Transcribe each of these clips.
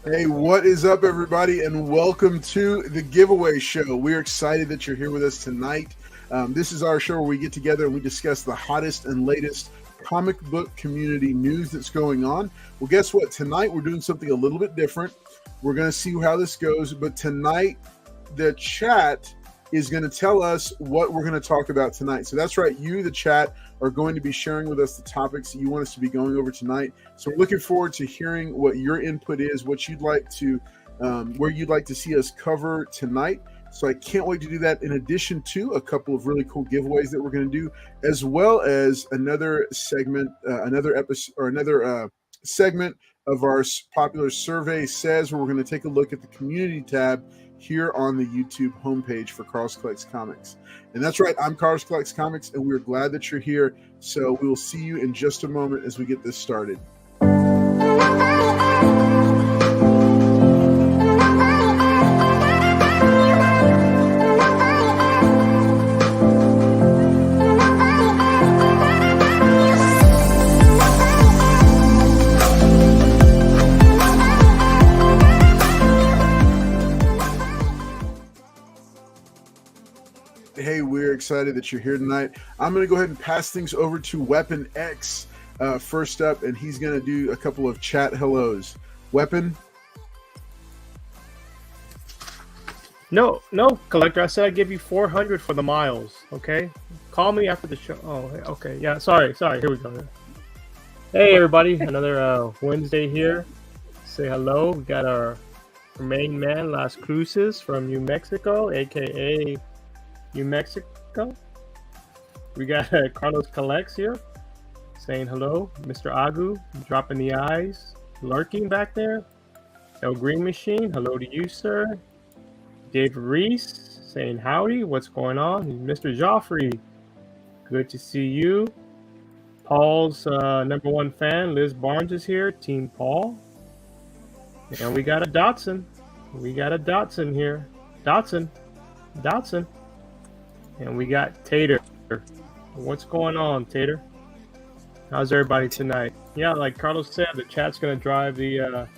Hey, what is up, everybody, and welcome to the Giveaway Show. We're excited that you're here with us tonight. This is our show where we get together and we discuss the hottest and latest comic book community news that's going on. Well, guess what? Tonight we're doing something a little bit different. We're going to see how this goes, but tonight the chat is going to tell us what we're going to talk about tonight. So that's right, you, the chat, are going to be sharing with us the topics that you want us to be going over tonight. So we're looking forward to hearing what your input is, what you'd like to, where you'd like to see us cover tonight. So I can't wait to do that, in addition to a couple of really cool giveaways that we're going to do, as well as another segment, another episode, or another segment of our popular Survey Says, where we're going to take a look at the community tab here on the YouTube homepage for Carlos Collects Comics. And that's right, I'm Carlos Collects Comics, and we're glad that you're here. So we will see you in just a moment as we get this started. Hey, we're excited that you're here tonight. I'm going to go ahead and pass things over to Weapon X first up, and he's going to do a couple of chat hellos. Weapon? No, Collector. I said I'd give you 400 for the miles, okay? Call me after the show. Oh, okay. Yeah, sorry. Here we go. Hey, everybody. Another Wednesday here. Say hello. We got our main man, Las Cruces from New Mexico, a.k.a. New Mexico. We got Carlos Collects here saying hello. Mr. Agu dropping the eyes, lurking back there. El Green Machine, hello to you, sir. Dave Reese saying howdy, what's going on? Mr. Joffrey, good to see you. Paul's number one fan, Liz Barnes, is here. Team Paul. And we got a Dotson. Here. Dotson. And we got Tater. What's going on, Tater? How's everybody tonight? Yeah, like Carlos said, the chat's going to drive the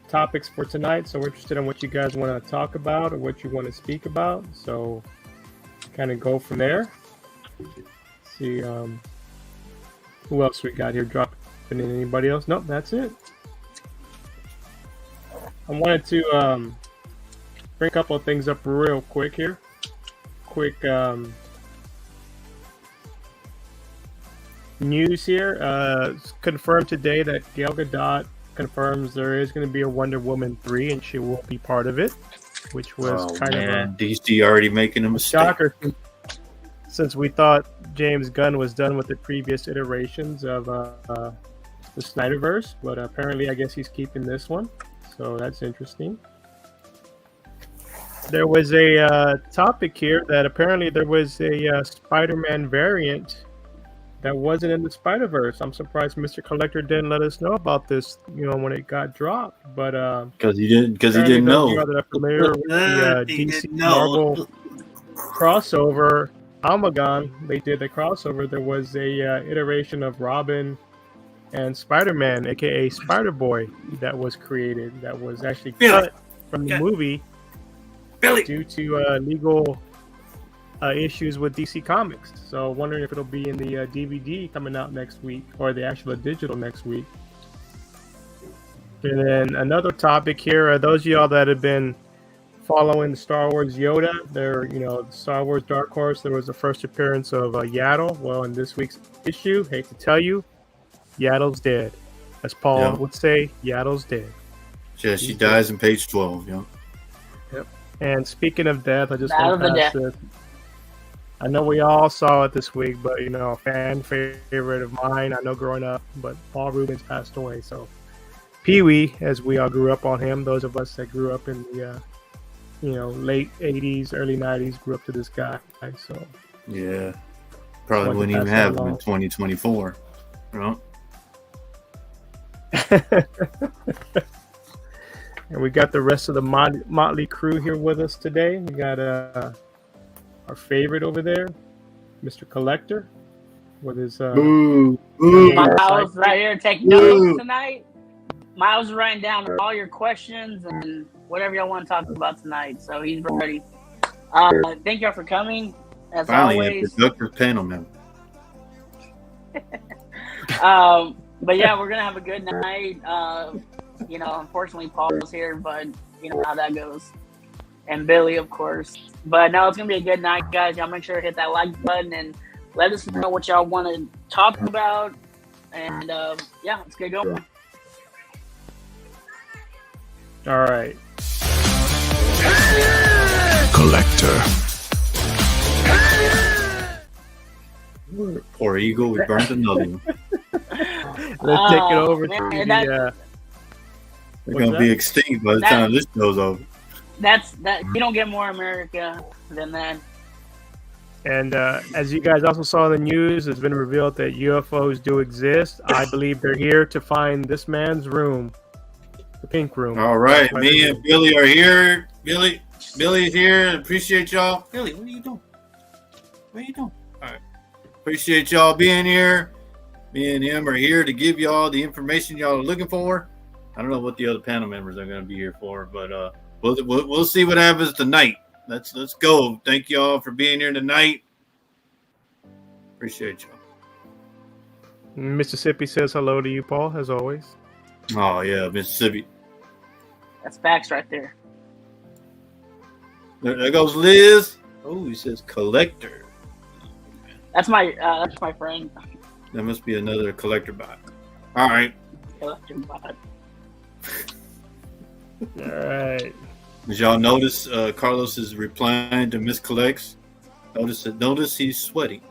topics for tonight. So we're interested in what you guys want to talk about or what you want to speak about. So kind of go from there. See who else we got here dropping in. Anybody else? Nope, that's it. I wanted to bring a couple of things up real quick here. Quick news here. Confirmed today that Gal Gadot confirms there is going to be a Wonder Woman 3 and she will be part of it, which was of a DC already making a mistake. Shocker, since we thought James Gunn was done with the previous iterations of the Snyderverse, but apparently I guess he's keeping this one, so that's interesting. There was a topic here that apparently there was a Spider-Man variant that wasn't in the Spider-Verse. I'm surprised Mr. Collector didn't let us know about this, when it got dropped. But because he didn't know. That are familiar with the DC Marvel crossover, Almagon, they did the crossover. There was a iteration of Robin and Spider-Man, aka Spider-Boy, that was created. That was actually cut from the movie. Due to legal issues with DC Comics. So wondering if it'll be in the DVD coming out next week or the actual digital next week. And then another topic here, those of y'all that have been following the Star Wars Yoda, the Star Wars Dark Horse, there was the first appearance of Yaddle. Well, in this week's issue, hate to tell you, Yaddle's dead. As Paul would say, Yaddle's dead. Yeah, she dies in page 12, Yep. And speaking of death, I just want to pass this. I know we all saw it this week, but a fan favorite of mine, I know growing up, but Paul Rubens passed away. So Pee-wee, as we all grew up on him, those of us that grew up in the late 80s, early 90s, grew up to this guy. So yeah, probably wouldn't even have him in 2024. Right? And we got the rest of the Motley crew here with us today. We got our favorite over there, Mr. Collector, with his Miles right here taking notes tonight. Miles is writing down all your questions and whatever y'all want to talk about tonight. So he's ready. Thank y'all for coming. As Finally, always. a productive panel member. But yeah, we're gonna have a good night. Unfortunately, Paul's here, but you know how that goes. And Billy, of course. But no, it's gonna be a good night, guys. Y'all make sure to hit that like button and let us know what y'all want to talk about. And let's get going. All right. Collector. Poor Eagle, we burned another one. Let's take it over to the. They're going to be extinct by the time this show's over. That you don't get more America than that. And as you guys also saw in the news, it's been revealed that UFOs do exist. I believe they're here to find this man's room, the pink room. All right, me and Billy are here. Billy's here. Appreciate y'all. Billy, what are you doing? What are you doing? All right. Appreciate y'all being here. Me and him are here to give y'all the information y'all are looking for. I don't know what the other panel members are going to be here for, but we'll see what happens tonight. Let's go. Thank y'all for being here tonight. Appreciate y'all. Mississippi says hello to you, Paul, as always. Oh yeah, Mississippi. That's facts right there. There goes Liz. Oh, he says collector. That's my friend. That must be another collector bot. All right. Collector bot. All right. Did y'all notice Carlos is replying to Miss Collects? Notice he's sweaty.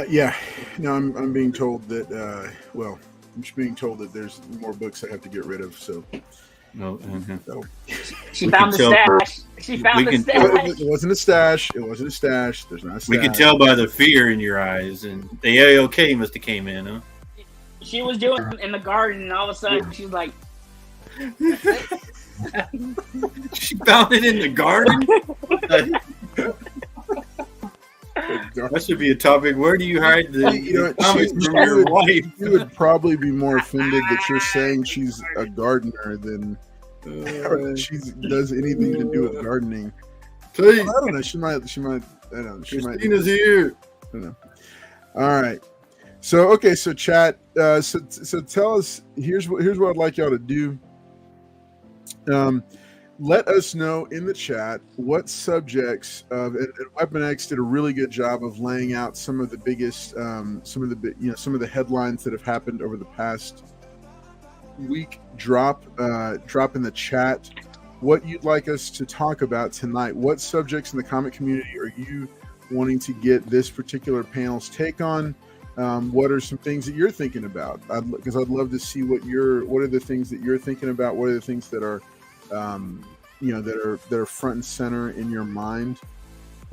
Yeah. No, I'm being told that. I'm just being told that there's more books I have to get rid of. So. No. So. She found the stash. She found the stash. It wasn't a stash. It wasn't a stash. There's not a stash. We can tell by the fear in your eyes, and the AOK must have came in, huh? She was doing it in the garden, and all of a sudden she's like. She found it in the garden? That should be a topic. Where do you hide the comics from your wife? You would probably be more offended that you're saying she's a gardener than she does anything to do with gardening. Please. I don't know. She might. I don't know. Christina's here. I don't know. All right. So chat. So tell us. Here's what I'd like y'all to do. Let us know in the chat what subjects and Weapon X did a really good job of laying out some of the biggest, some of the headlines that have happened over the past week. Drop in the chat what you'd like us to talk about tonight. What subjects in the comic community are you wanting to get this particular panel's take on? What are some things that you're thinking about? Because I'd love to see what are the things that you're thinking about. What are the things that are that are front and center in your mind.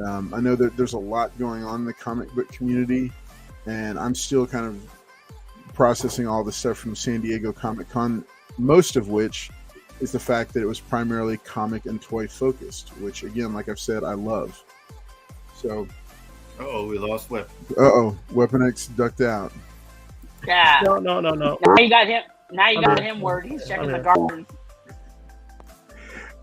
I know that there's a lot going on in the comic book community, and I'm still kind of processing all the stuff from San Diego Comic-Con, most of which is the fact that it was primarily comic and toy focused, which again, like I've said, I love. So, we lost Weapon. Weapon X ducked out. Yeah. No. Now you got him. Now you got him word. He's checking the garden.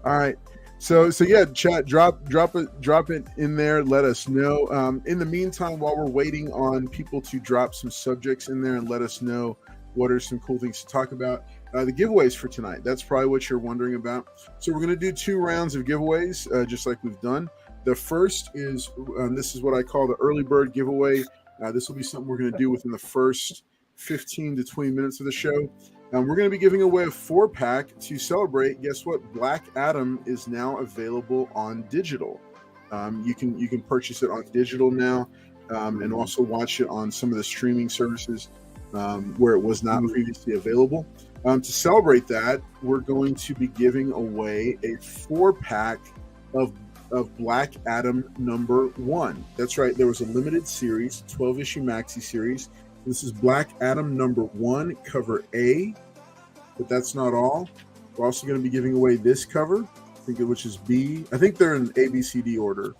All right. So yeah, chat, drop it in there. Let us know. In the meantime, while we're waiting on people to drop some subjects in there and let us know what are some cool things to talk about. The giveaways for tonight. That's probably what you're wondering about. So we're going to do 2 rounds of giveaways, just like we've done. The first is, this is what I call the early bird giveaway. This will be something we're going to do within the first 15 to 20 minutes of the show. We're going to be giving away a 4-pack to celebrate. Guess what? Black Adam is now available on digital. You can purchase it on digital now, and also watch it on some of the streaming services where it was not previously available. To celebrate that, we're going to be giving away a 4-pack of Black Adam #1. That's right. There was a limited series, 12-issue maxi series. This is Black Adam #1, cover A, but that's not all. We're also going to be giving away this cover, which is B. I think they're in A, B, C, D order.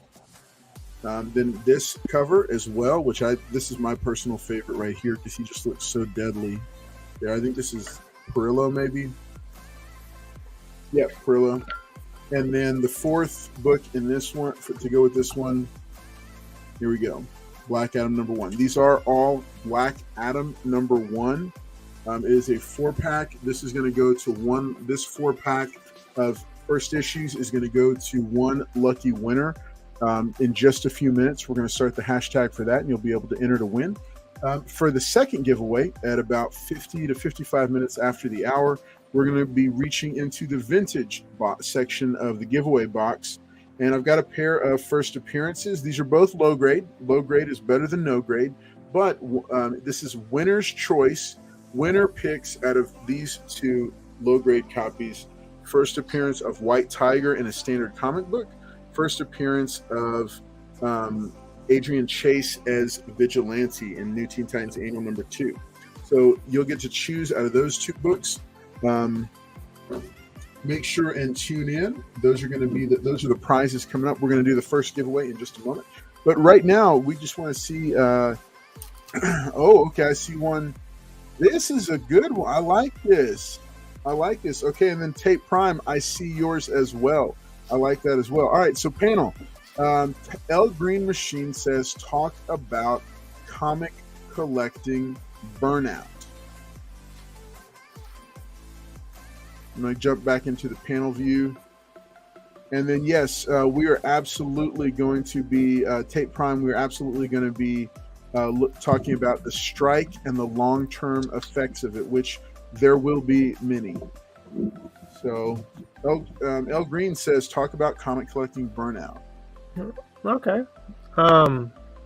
Then this cover as well, which this is my personal favorite right here because he just looks so deadly. Yeah, I think this is Perillo, maybe. Yeah, Perillo. And then the fourth book in this one, to go with this one, here we go. Black Adam #1. These are all Black Adam #1. It is a 4-pack. This is going to go to one. This 4-pack of first issues is going to go to one lucky winner. In just a few minutes, we're going to start the hashtag for that, and you'll be able to enter to win. For the second giveaway, at about 50 to 55 minutes after the hour, we're going to be reaching into the vintage section of the giveaway box. And I've got a pair of first appearances. These are both low grade. Low grade is better than no grade. But this is winner's choice. Winner picks out of these two low grade copies. First appearance of White Tiger in a standard comic book. First appearance of Adrian Chase as Vigilante in New Teen Titans Annual #2. So you'll get to choose out of those two books. Make sure and tune in. Those are going to be those are the prizes coming up. We're going to do the first giveaway in just a moment. But right now, we just want to see. Oh, okay, I see one. This is a good one. I like this. Okay, and then Tape Prime, I see yours as well. I like that as well. All right, so panel. L Green Machine says, talk about comic collecting burnout. I'm going to jump back into the panel view. And then, yes, we are absolutely going to be, Tape Prime, we're absolutely going to be talking about the strike and the long-term effects of it, which there will be many. So, L Green says, talk about comic collecting burnout. Okay.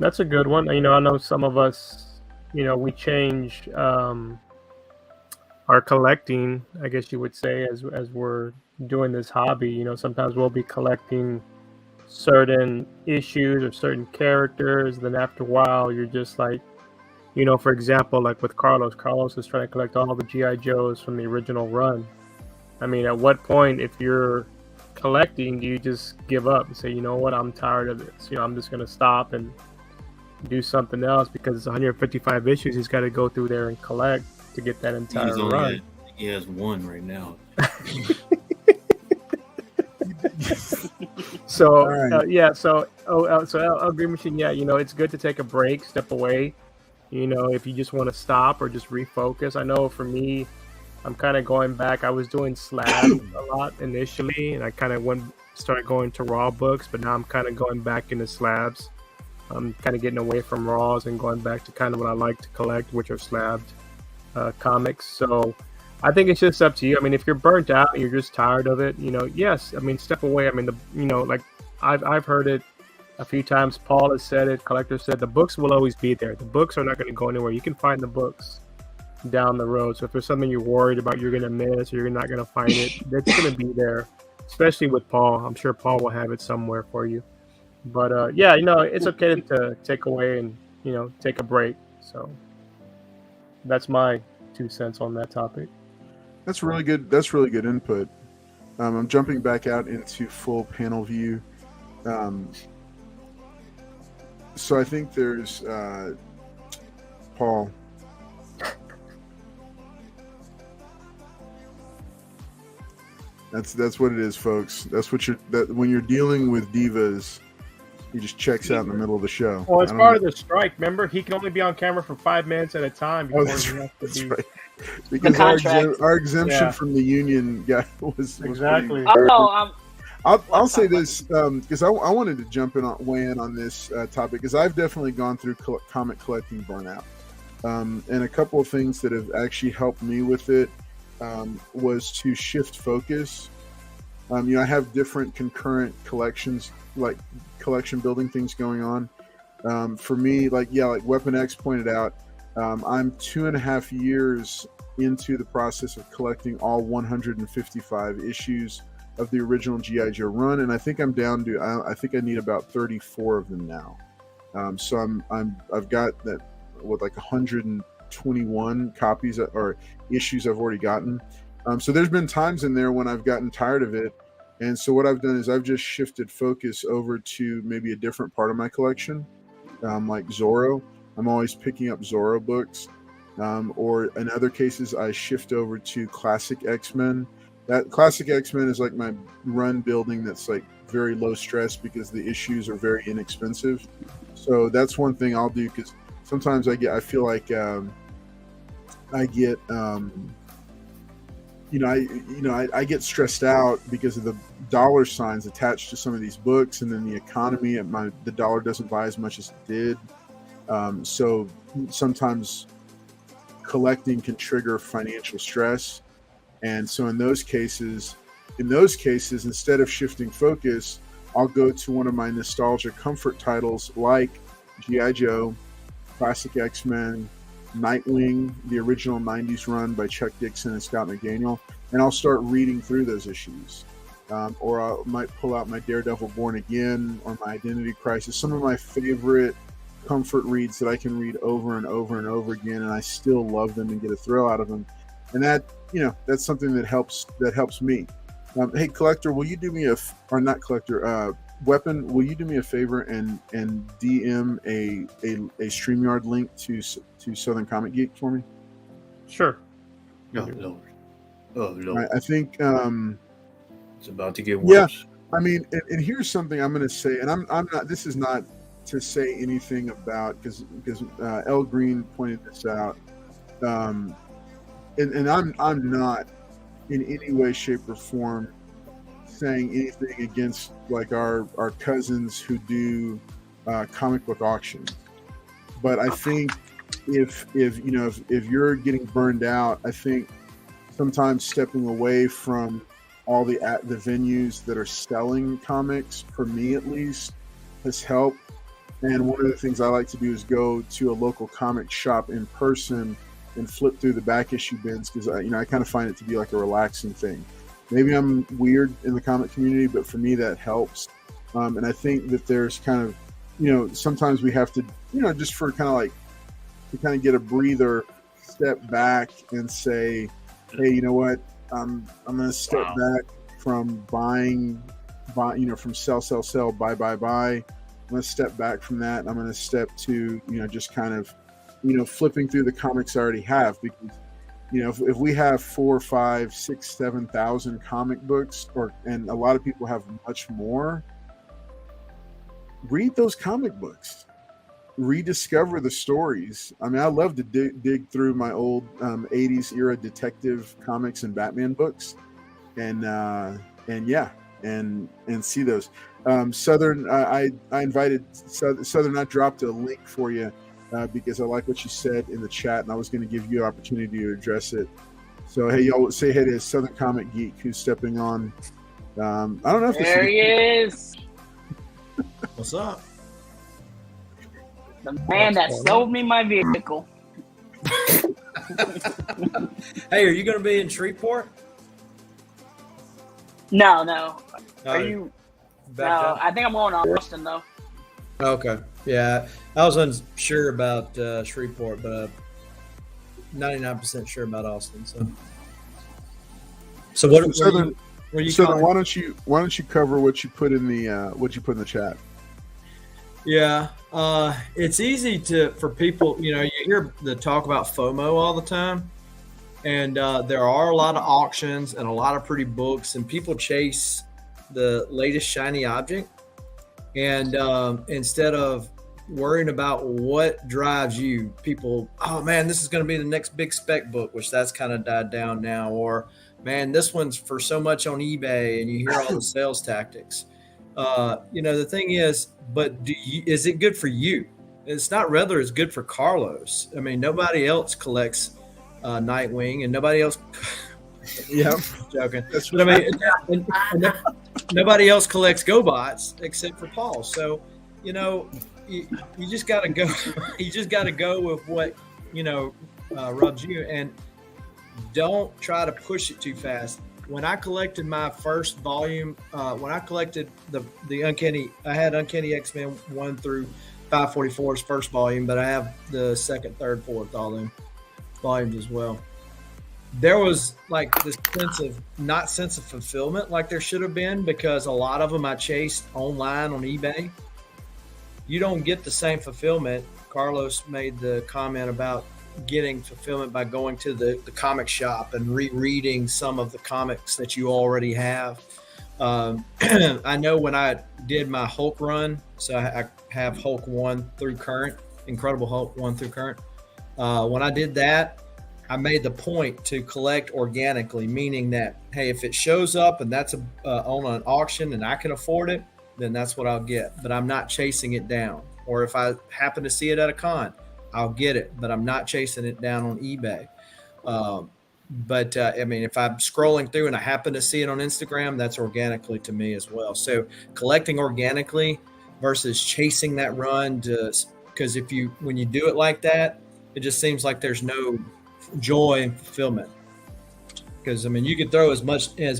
That's a good one. I know some of us, we change our collecting, I guess you would say, as we're doing this hobby. Sometimes we'll be collecting certain issues or certain characters. Then after a while, you're just like, for example, like with Carlos. Carlos is trying to collect all the G.I. Joes from the original run. I mean, at what point, if you're collecting, do you just give up and say, you know what, I'm tired of this? I'm just going to stop and do something else, because it's 155 issues he's got to go through there and collect to get that entire run. He has one right now. So right. So I'll agree with you. Yeah, it's good to take a break, step away. If you just want to stop or just refocus. I know for me, I'm kind of going back. I was doing slabs a lot initially, and I kind of started going to raw books, but now I'm kind of going back into slabs. I'm kind of getting away from raws and going back to kind of what I like to collect, which are slabbed comics. So I think it's just up to you. I mean, if you're burnt out and you're just tired of it, yes. I mean, step away. I mean, like I've heard it a few times. Paul has said it. Collector said the books will always be there. The books are not going to go anywhere. You can find the books down the road. So if there's something you're worried about, you're going to miss, or you're not going to find it, it's going to be there. Especially with Paul. I'm sure Paul will have it somewhere for you. But it's okay to take away and take a break. So that's my 2 cents on that topic. That's really good. That's really good input. I'm jumping back out into full panel view. So I think there's Paul. That's what it is, folks. That's what when you're dealing with divas, he just checks out in the middle of the show. Well, it's part of the strike. Remember, he can only be on camera for 5 minutes at a time. That's right. Because our exemption from the union guy was exactly. I'll say this because I wanted to weigh in on this topic, because I've definitely gone through comic collecting burnout, and a couple of things that have actually helped me with it was to shift focus. I have different concurrent collections, like collection building things going on. For me, like Weapon X pointed out, I'm 2.5 years into the process of collecting all 155 issues of the original G.I. Joe run, and I think I'm down to I think I need about 34 of them now. So I've got that with like 121 copies or issues I've already gotten. So there's been times in there when I've gotten tired of it, and so what I've done is I've just shifted focus over to maybe a different part of my collection, like Zorro. I'm always picking up Zorro books. or in other cases, I shift over to Classic X-Men. That Classic X-Men is like my run building that's like very low stress because the issues are very inexpensive. So that's one thing I'll do, because sometimes I feel like I get I get stressed out because of the dollar signs attached to some of these books, and then the economy the dollar doesn't buy as much as it did. So sometimes collecting can trigger financial stress, and so in those cases, instead of shifting focus, I'll go to one of my nostalgia comfort titles like G.I. Joe, Classic X-Men, Nightwing, the original 90s run by Chuck Dixon and Scott McDaniel, and I'll start reading through those issues. Or I might pull out my Daredevil Born Again or my Identity Crisis, some of my favorite comfort reads that I can read over and over and over again, and I still love them and get a thrill out of them. And that, that's something that helps me. Hey, Collector, will you do me Weapon, will you do me a favor and DM a StreamYard link to Southern Comic Geek for me? Sure. Oh Lord! I think it's about to get worse. Yeah, I mean, and here's something I'm going to say, and I'm not. This is not to say anything about, because L Green pointed this out, and I'm not in any way, shape, or form saying anything against like our cousins who do comic book auctions, but I think if you're getting burned out, I think sometimes stepping away from all the venues that are selling comics, for me at least, has helped. And one of the things I like to do is go to a local comic shop in person and flip through the back issue bins, because I kind of find it to be like a relaxing thing. Maybe I'm weird in the comic community, but for me that helps. And I think that there's kind of, sometimes we have to, just for kind of like to kind of get a breather, step back and say, hey, you know what? I'm going to step back from buying, from sell, buy. I'm going to step back from that. And I'm going to step to, just kind of, flipping through the comics I already have, because if we have 4, 5, 6, 7,000 comic books, and a lot of people have much more, read those comic books, rediscover the stories. I mean, I love to dig through my old 80s era detective comics and Batman books, and see those. Southern, I invited Southern. I dropped a link for you. Because I like what you said in the chat, and I was going to give you an opportunity to address it. So, hey, y'all, say hey to Southern Comic Geek, who's stepping on. I don't know if there he is. What's up? The man that sold me my vehicle. Hey, are you going to be in Shreveport? No. Oh, Are you? back No, up? I think I'm going to Austin though. Okay. Yeah, I was unsure about Shreveport, but 99% sure about Austin. So what? Southern, were you Southern, calling? why don't you cover what you put in the chat? Yeah, it's easy for people. You hear the talk about FOMO all the time, and there are a lot of auctions and a lot of pretty books, and people chase the latest shiny object. And instead of worrying about what drives you, people, oh man, this is going to be the next big spec book, which that's kind of died down now. Or man, this one's for so much on eBay, and you hear all the sales tactics. The thing is, but is it good for you? It's not whether it's good for Carlos. I mean, nobody else collects Nightwing, and nobody else. Yeah, joking. But I mean, and nobody else collects GoBots except for Paul. So, you just got to go. You just got to go with what rubs you, and don't try to push it too fast. When I collected my first volume, when I collected the Uncanny, I had Uncanny X-Men 1 through 544's first volume, but I have the second, third, fourth, all them volumes as well. There was like this sense of fulfillment like there should have been, because a lot of them I chased online on eBay. You don't get the same fulfillment. Carlos made the comment about getting fulfillment by going to the comic shop and rereading some of the comics that you already have. I know when I did my Hulk run, so I have Hulk 1 through current, Incredible Hulk 1 through current. When I did that, I made the point to collect organically, meaning that, hey, if it shows up and that's on an auction and I can afford it, then that's what I'll get. But I'm not chasing it down. Or if I happen to see it at a con, I'll get it, but I'm not chasing it down on eBay. But I mean, if I'm scrolling through and I happen to see it on Instagram, that's organically to me as well. So collecting organically versus chasing that run, because when you do it like that, it just seems like there's no joy and fulfillment. Because I mean, you can throw as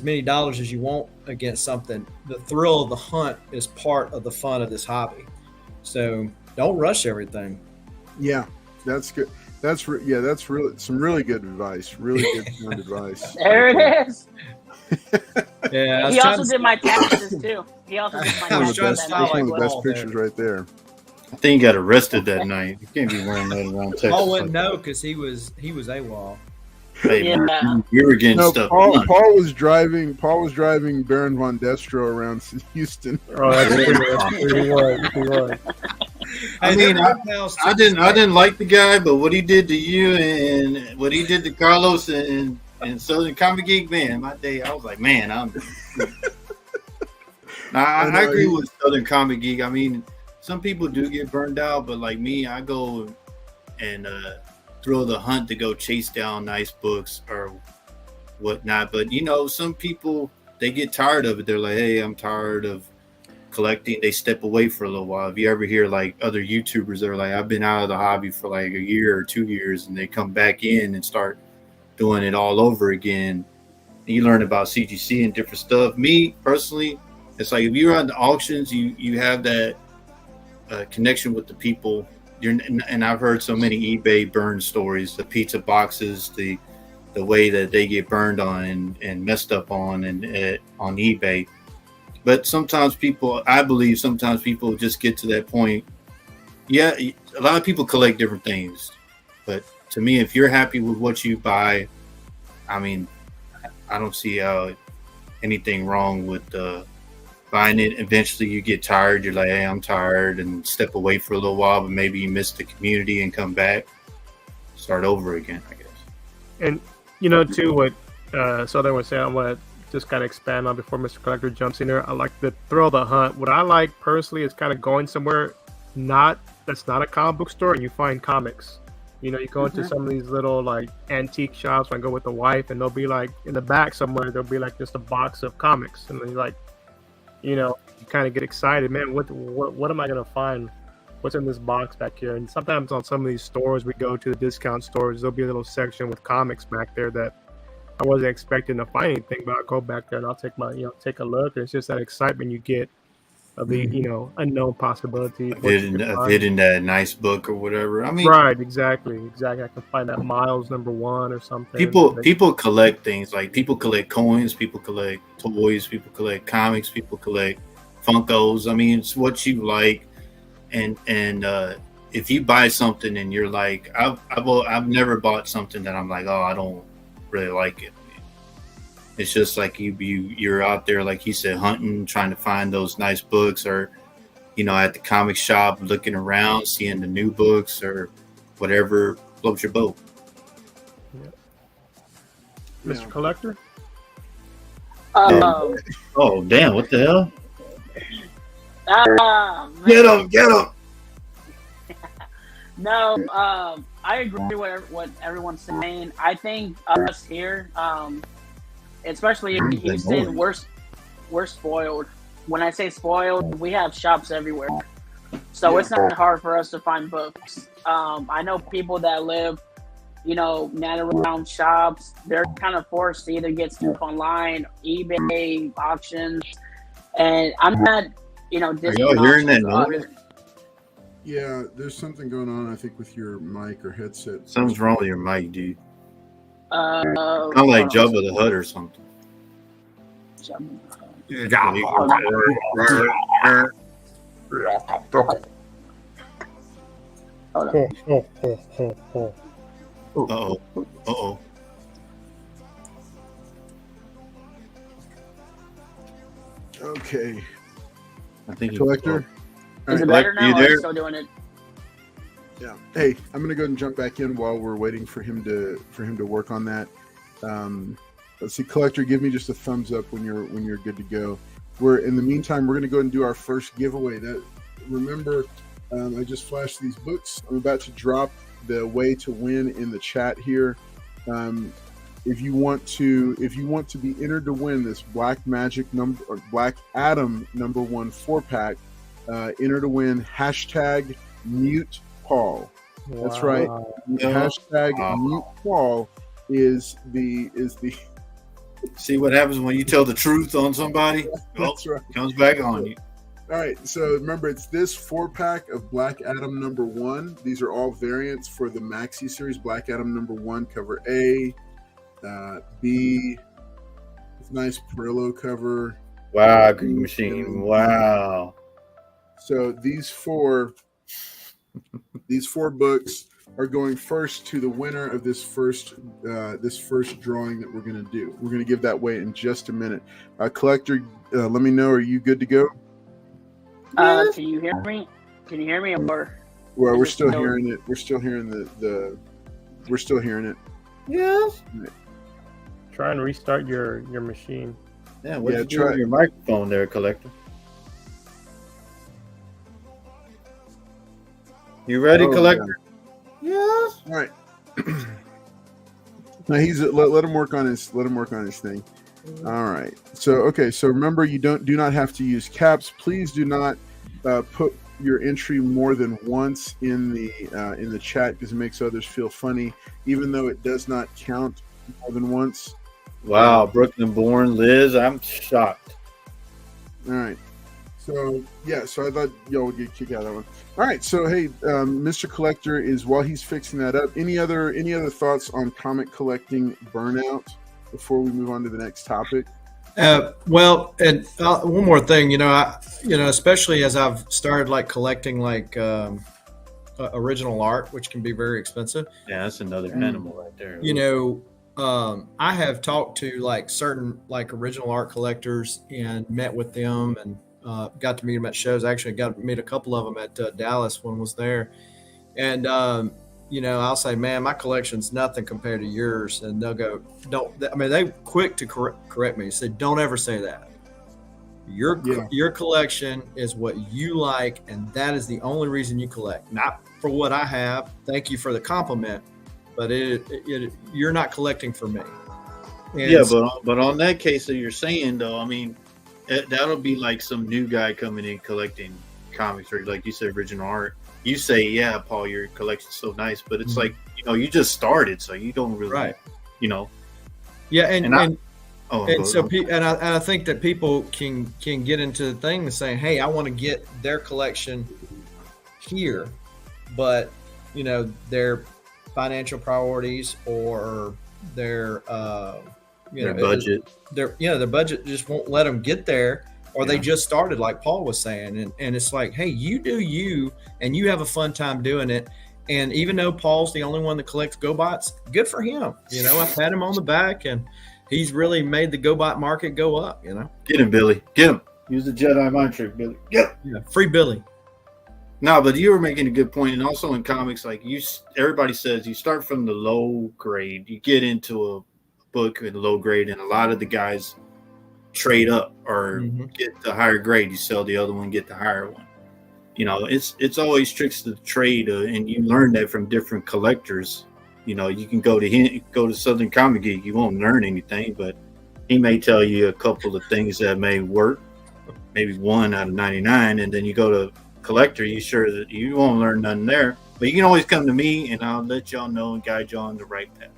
many dollars as you want against something. The thrill of the hunt is part of the fun of this hobby. So don't rush everything. Yeah, that's good. That's really some really good advice. Really good sound advice. There it is. Yeah, He also did my taxes too. He also did my That's taxes. one of the best pictures right there. I think he got arrested that night. You can't be wearing that around Texas. Paul wouldn't know because he was AWOL. Hey, Yeah. you were getting No, stuff. Paul was driving Baron von Destro around Houston. Oh, that's true. He was. I mean, I didn't like the guy, but what he did to you and what he did to Carlos and Southern Comic Geek, man, my day, I was like, man, I agree with Southern Comic Geek. I mean, some people do get burned out, but like me, I go and throw the hunt to go chase down nice books or whatnot. But some people, they get tired of it. They're like, hey, I'm tired of collecting. They step away for a little while. If you ever hear like other YouTubers, they're like, I've been out of the hobby for like a year or 2 years, and they come back in and start doing it all over again. And you learn about CGC and different stuff. Me personally, it's like if you're on the auctions, you have that connection with the people. And I've heard so many eBay burn stories, the pizza boxes, the way that they get burned on and messed up on on eBay. But I believe sometimes people just get to that point. Yeah, a lot of people collect different things. But to me, if you're happy with what you buy, I mean, I don't see anything wrong with buying it. Eventually you get tired. You're like, hey, I'm tired, and step away for a little while, but maybe you miss the community and come back, start over again, I guess. And, too, what Southern was saying, I want to just kind of expand on before Mr. Collector jumps in there. I like the thrill of the hunt. What I like personally is kind of going somewhere that's not a comic book store and you find comics. You go into some of these little like antique shops. When I go with the wife, and they'll be like in the back somewhere, there'll be like just a box of comics, and then you're like, you kind of get excited, man. What am I gonna find? What's in this box back here? And sometimes on some of these stores we go to, the discount stores, there'll be a little section with comics back there that I wasn't expecting to find anything, but I'll go back there and I'll take a look. And it's just that excitement you get of the, unknown possibility. Hidden that nice book or whatever. I mean, right, exactly. I can find that Miles #1 or something. People collect things, like people collect coins, people collect toys, people collect comics, people collect Funkos. I mean, it's what you like. And if you buy something and you're like, I've never bought something that I'm like, oh, I don't really like it. It's just like you're out there, like he said, hunting, trying to find those nice books, or at the comic shop looking around, seeing the new books or whatever floats your boat. Yeah. Mr. Collector? Oh damn, what the hell? Get him. No, I agree with what everyone's saying. I think us here, especially in Houston, we're spoiled. When I say spoiled, we have shops everywhere. So it's not hard for us to find books. I know people that live, not around shops. They're kind of forced to either get stuff online, eBay, auctions. And I'm not, Are y'all hearing that noise? Yeah, there's something going on, I think, with your mic or headset. Something's wrong with your mic, dude. Kind of like Jabba the Hutt or something. Uh-oh. Uh-oh. Okay, I think collector. All Is right. it better Like, you now? Or are there? you still doing it? Yeah. Hey, I'm gonna go ahead and jump back in while we're waiting for him to work on that. Let's see, collector, give me just a thumbs up when you're good to go. We're in the meantime, we're gonna go ahead and do our first giveaway. That remember, I just flashed these books. I'm about to drop the way to win in the chat here. If you want to be entered to win this Black Magic number or Black Adam #1 4-pack, enter to win hashtag mute Paul. That's right. Hashtag mute Paul is the See what happens when you tell the truth on somebody? That's right. Comes back on you. All right, so remember, it's this 4-pack of Black Adam #1. These are all variants for the Maxi series. Black Adam #1 cover A, B, with nice Perillo cover. Wow, Green Machine. Wow. So these four books are going first to the winner of this first drawing that we're going to do. We're going to give that away in just a minute. Collector, let me know. Are you good to go? Can you hear me? Can you hear me? Or Well, we're still hearing it. We're still hearing we're still hearing it. Yes. Try and restart your machine. Yeah, what's Yeah, you doing with your microphone there, collector? You ready, collector? Yeah. Yes. All right. Now let him work on his thing. All right. So remember, you do not have to use caps. Please do not put your entry more than once in the chat, because it makes others feel funny, even though it does not count more than once. Wow, Brooklyn born Liz, I'm shocked. All right. So I thought y'all would get a kick out of that one. All right. So hey, Mr. Collector is, while he's fixing that up, any other thoughts on comic collecting burnout before we move on to the next topic? Well, and one more thing, especially as I've started like collecting like original art, which can be very expensive. Yeah, that's another animal right there. I have talked to like certain like original art collectors and met with them and got to meet them at shows. Actually got to meet a couple of them at Dallas when I was there. And, I'll say, man, my collection's nothing compared to yours. And they'll go, they're quick to correct me. Say, don't ever say that. Your collection is what you like, and that is the only reason you collect. Not for what I have. Thank you for the compliment, but you're not collecting for me. And yeah, but on that case that you're saying, though, I mean, that'll be like some new guy coming in collecting comics, or like you said, original art. You say, yeah, Paul, your collection's so nice, but it's like, you just started, so you don't really, right. Yeah, I think that people can get into the thing of saying, hey, I want to get their collection here, but their financial priorities or their their budget, their budget just won't let them get there, or they just started, like Paul was saying, and it's like, hey, you do you, and you have a fun time doing it. And even though Paul's the only one that collects GoBots, good for him. I pat him on the back, and he's really made the GoBot market go up. Get him, Billy. Get him. Use the Jedi mind trick, Billy. Get him. Yeah, free Billy. No, but you were making a good point, and also in comics, like everybody says, you start from the low grade, you get into a book in low grade, and a lot of the guys trade up or get the higher grade. You sell the other one, get the higher one. It's always tricks to the trade, and you learn that from different collectors. You can go to Southern Comic Geek, you won't learn anything, but he may tell you a couple of things that may work, maybe 1 out of 99, and then you go to collector, you sure that you won't learn nothing there. But you can always come to me, and I'll let y'all know and guide y'all on the right path.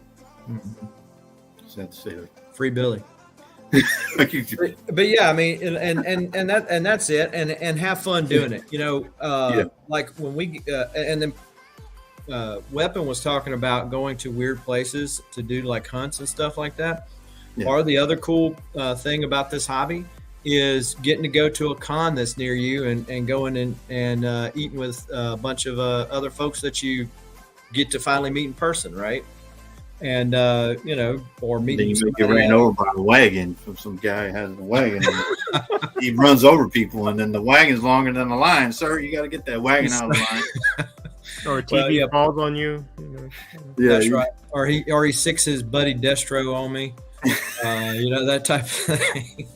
That's it. Free Billy. But yeah, I mean, and that's it, and have fun doing it. Like when we and then Weapon was talking about going to weird places to do like hunts and stuff like that. Yeah. Or the other cool thing about this hobby is getting to go to a con that's near you and going and eating with a bunch of other folks that you get to finally meet in person, right? and or Then meeting you may get somebody ran at- over by a wagon from some guy who has a wagon. And he runs over people, and then the wagon's longer than the line. Sir, you got to get that wagon out of the line. Or a TV yeah. falls on you. You know. Yeah, That's right. Or he sicks his buddy Destro on me. That type of thing.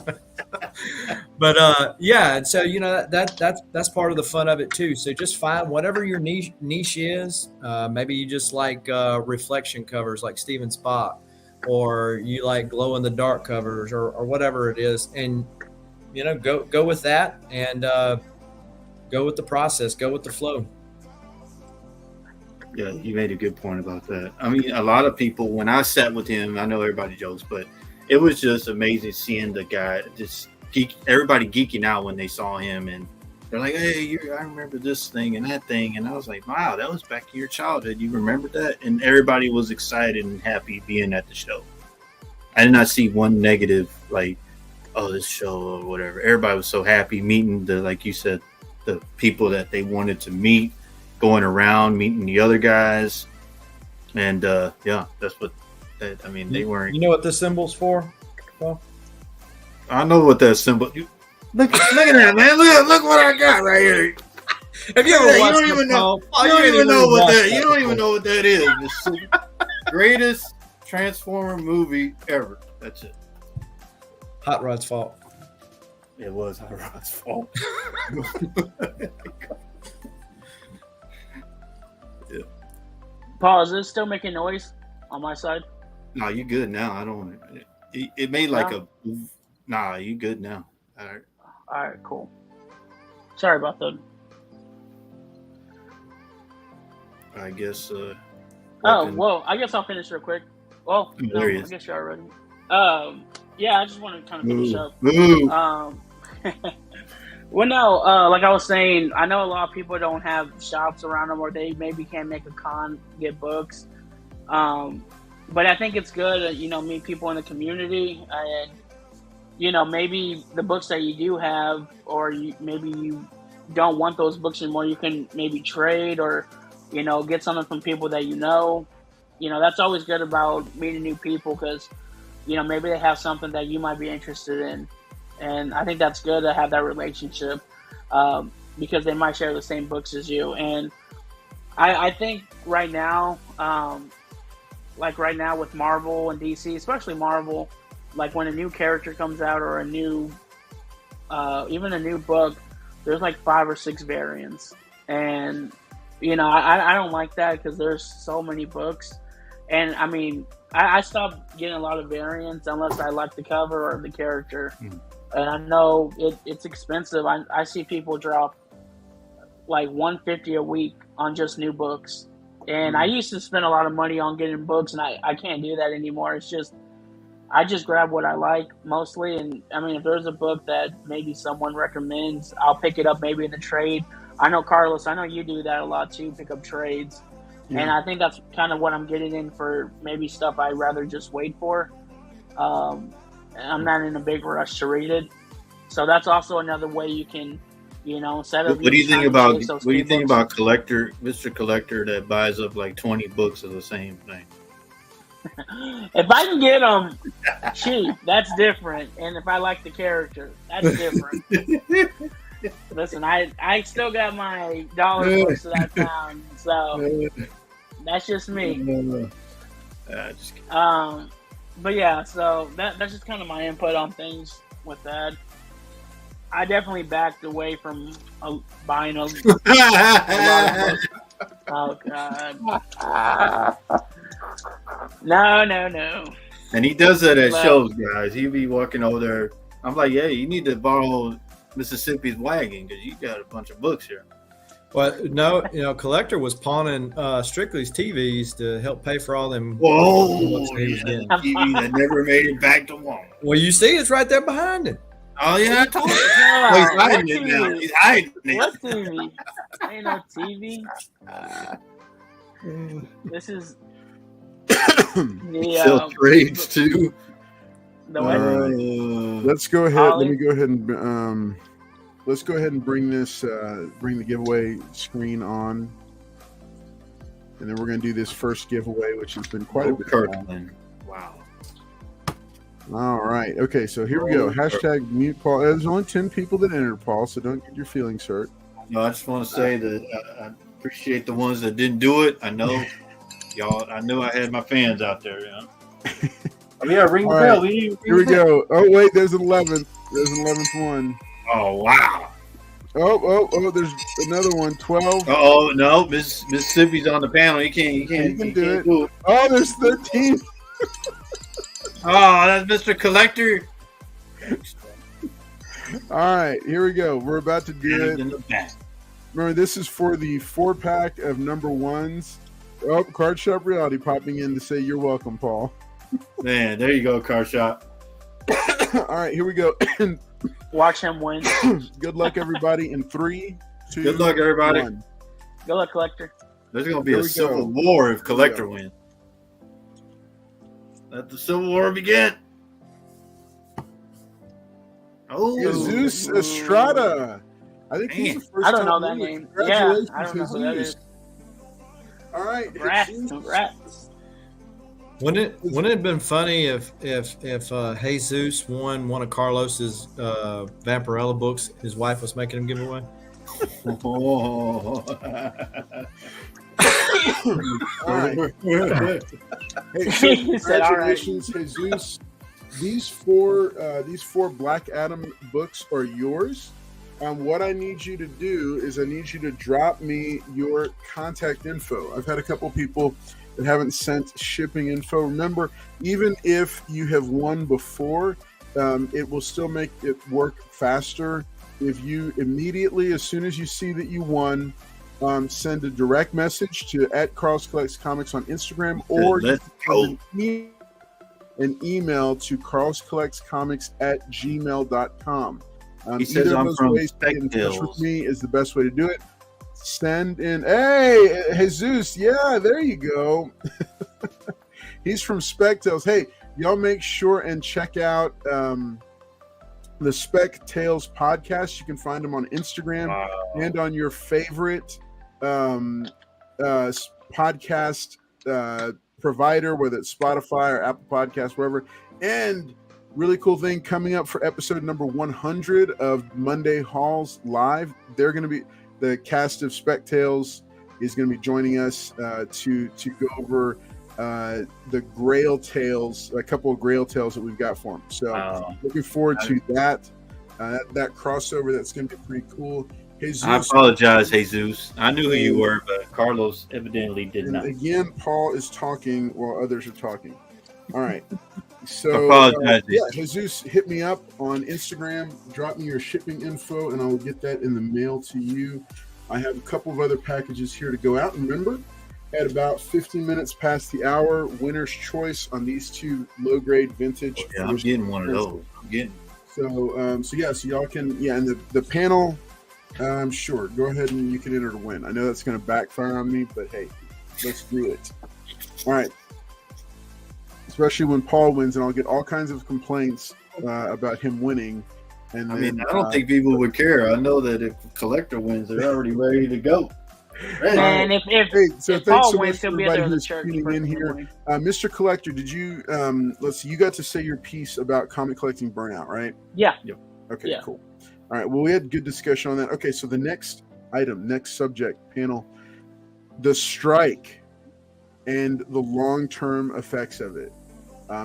But yeah, and so that's part of the fun of it too. So just find whatever your niche is. Maybe you just like reflection covers like Steven Spot, or you like glow in the dark covers, or whatever it is, and go with that, and go with the process, go with the flow. Yeah, you made a good point about that. I mean, a lot of people, when I sat with him, I know everybody jokes, but it was just amazing seeing the guy everybody geeking out when they saw him, and they're like, "Hey, I remember this thing and that thing," and I was like, "Wow, that was back in your childhood. You remember that?" And everybody was excited and happy being at the show. I did not see one negative, like, "Oh, this show," or whatever. Everybody was so happy meeting like you said, the people that they wanted to meet, going around meeting the other guys, and that's what. I mean, they weren't. You know what this symbol's for? Well, I know what that symbol. Look at that, man! Look what I got right here. have you ever watched You don't even know. Oh, You don't ain't even know what watched that. You don't even know what that is. The greatest Transformer movie ever. That's it. Hot Rod's fault. It was Hot Rod's fault. Paul, is this still making noise on my side? No, you good now. I don't. It made like No? a. Nah, you good now. All right. All right, cool. Sorry about that. I guess. Oh, welcome. well, I guess I'll finish real quick. Well, Oh, no, there he I is. guess you're already. Yeah, I just want to kind of finish up. Boo. Well, no, like I was saying, I know a lot of people don't have shops around them, or they maybe can't make a con, get books. But I think it's good, meet people in the community, and maybe the books that you do have, or maybe you don't want those books anymore, you can maybe trade, or get something from people that that's always good about meeting new people, because maybe they have something that you might be interested in, and I think that's good to have that relationship, because they might share the same books as you. And I think right now, with Marvel and DC, especially Marvel, like when a new character comes out, or even a new book, there's like 5 or 6 variants, and I don't like that, because there's so many books, and I mean, I stopped getting a lot of variants unless I like the cover or the character. And I know it's expensive. I see people drop like $150 a week on just new books, and I used to spend a lot of money on getting books, and I can't do that anymore. It's just, I just grab what I like mostly, and I mean, if there's a book that maybe someone recommends, I'll pick it up maybe in the trade. I know, Carlos, I know you do that a lot too, pick up trades. Yeah. And I think that's kind of what I'm getting in for maybe stuff I'd rather just wait for. I'm not in a big rush to read it. So that's also another way you can, instead of... What do you think about Mr. Collector that buys up like 20 books of the same thing? If I can get them cheap, that's different. And if I like the character, that's different. Listen, I still got my dollar books that I found, so that's just me. Just but yeah, so that's just kind of my input on things with that. I definitely backed away from buying a lot of books. Oh God! No. And he does that at shows, guys. He'll be walking over there. I'm like, yeah, you need to borrow Mississippi's wagon, because you got a bunch of books here. Well, no, Collector was pawning Strictly's TVs to help pay for all them books that he was getting. TV that never made it back to Walmart. Well, you see, it's right there behind him. Oh yeah, I told you. Yeah, He's hiding it now. He's hiding it. What TV? Ain't no TV. This is Sell trades too. The what? Let's go ahead. Ollie? Let me go ahead and let's go ahead and bring the giveaway screen on. and then we're going to do this first giveaway, which has been quite a bit. Kirkland. Wow. All right. Okay, so here we go. Hashtag mute Paul. There's only 10 people that entered, Paul, so don't get your feelings hurt. No, I just want to say that I appreciate the ones that didn't do it. I know y'all. I knew I had my fans out there. You know? Oh, yeah, ring the bell. Here we go. Oh wait, there's an 11th. There's an 11th one. Oh wow. Oh, there's another one. 12. Oh no, Mississippi's on the panel. You can't do it. Oh, there's 13. Oh, that's Mr. Collector. All right, here we go. We're about to do it. Remember, this is for the 4-pack of number ones. Oh, Card Shop Reality popping in to say you're welcome, Paul. Man, there you go, Card Shop. All right, here we go. Watch him win. Good luck, everybody. In 3, 2, Good luck, everybody. 1. Good luck, Collector. There's going to be a civil war if Collector wins. Let the civil war begin. Oh, Jesus Estrada. I think he's the first I don't know time that name. Congratulations, Yeah, I don't know who that is. All right. Congrats. Wouldn't it have been funny if Jesus won one of Carlos's Vampirella books his wife was making him give away? All right. Hey, so congratulations, Jesus. These four Black Adam books are yours. What I need you to do is I need you to drop me your contact info. I've had a couple people that haven't sent shipping info. Remember, even if you have won before, it will still make it work faster if you immediately, as soon as you see that you won, send a direct message to @CarlsCollectsComics on Instagram, or an email to carlscollectscomics@gmail.com. He says I'm from ways to get in touch with me is the best way to do it. Send in, hey, Jesus, yeah, there you go. He's from Spec Tales. Hey, y'all make sure and check out the Spec Tales podcast. You can find them on Instagram and on your favorite podcast provider, whether it's Spotify or Apple Podcasts, wherever. And really cool thing coming up for episode number 100 of Monday Halls Live. They're going to be, the cast of Spec Tales is going to be joining us to go over the Grail Tales, a couple of Grail Tales that we've got for them. So looking forward to that crossover. That's going to be pretty cool. Jesus, I apologize, Jesus. I knew who you were, but Carlos evidently did not. Again, Paul is talking while others are talking. All right. So, apologize. Jesus, hit me up on Instagram. Drop me your shipping info, and I will get that in the mail to you. I have a couple of other packages here to go out. And remember, at about 15 minutes past the hour, winner's choice on these two low-grade vintage. Oh, yeah, I'm getting one of those. I'm getting. So y'all can, and the panel. Sure, go ahead and you can enter to win. I know that's going to backfire on me, but hey, let's do it. All right. Especially when Paul wins, and I'll get all kinds of complaints about him winning. And I don't think people would care. I know that if Collector wins, they're already ready to go. And if Paul wins, he'll be at the church. In here. Mr. Collector, did you, let's see, you got to say your piece about comic collecting burnout, right? Yeah. Yep. Okay, yeah. Cool. All right, well, we had good discussion on that. Okay, so the next subject panel, the strike and the long-term effects of it.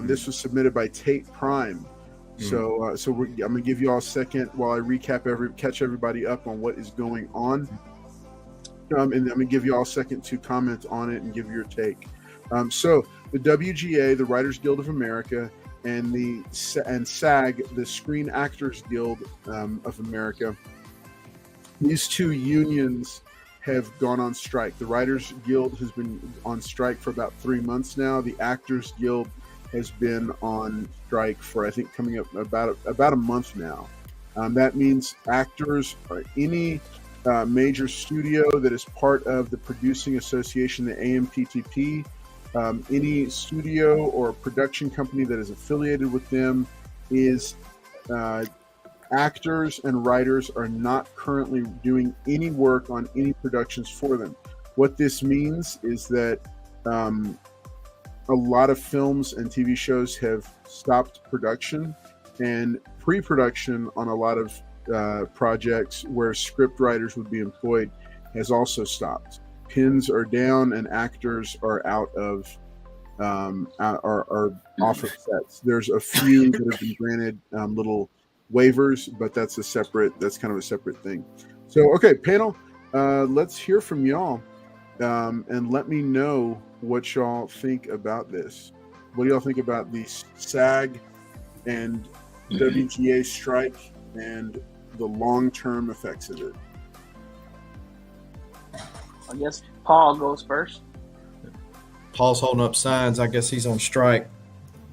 This was submitted by Tate Prime. So I'm going to give you all a second while I catch everybody up on what is going on. And I'm going to give you all a second to comment on it and give your take. So the WGA, the Writers Guild of America, and SAG, the Screen Actors Guild of America, these two unions have gone on strike. The Writers Guild has been on strike for about 3 months now. The Actors Guild has been on strike for, I think, coming up about a month now. That means actors or any major studio that is part of the Producing Association, the AMPTP, any studio or production company that is affiliated with them is actors and writers are not currently doing any work on any productions for them. What this means is that a lot of films and TV shows have stopped production, and pre-production on a lot of projects where script writers would be employed has also stopped. Pins are down and actors are out of are off of sets. There's a few that have been granted little waivers, but that's kind of a separate thing. So, okay, panel, let's hear from y'all, and let me know what y'all think about this. What do y'all think about the SAG and WGA strike and the long-term effects of it? I guess Paul goes first. Paul's holding up signs. I guess he's on strike.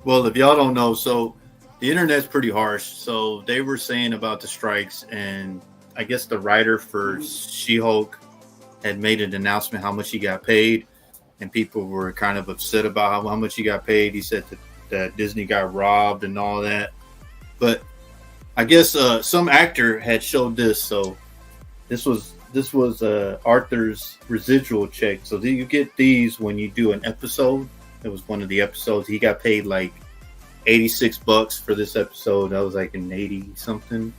Well, if y'all don't know, so the internet's pretty harsh. So they were saying about the strikes, and I guess the writer for She-Hulk had made an announcement how much he got paid, and people were kind of upset about how much he got paid. He said that Disney got robbed and all that. But I guess some actor had showed this. So this was Arthur's residual check. So you get these when you do an episode. It was one of the episodes. He got paid like $86 for this episode. That was like an 80 something.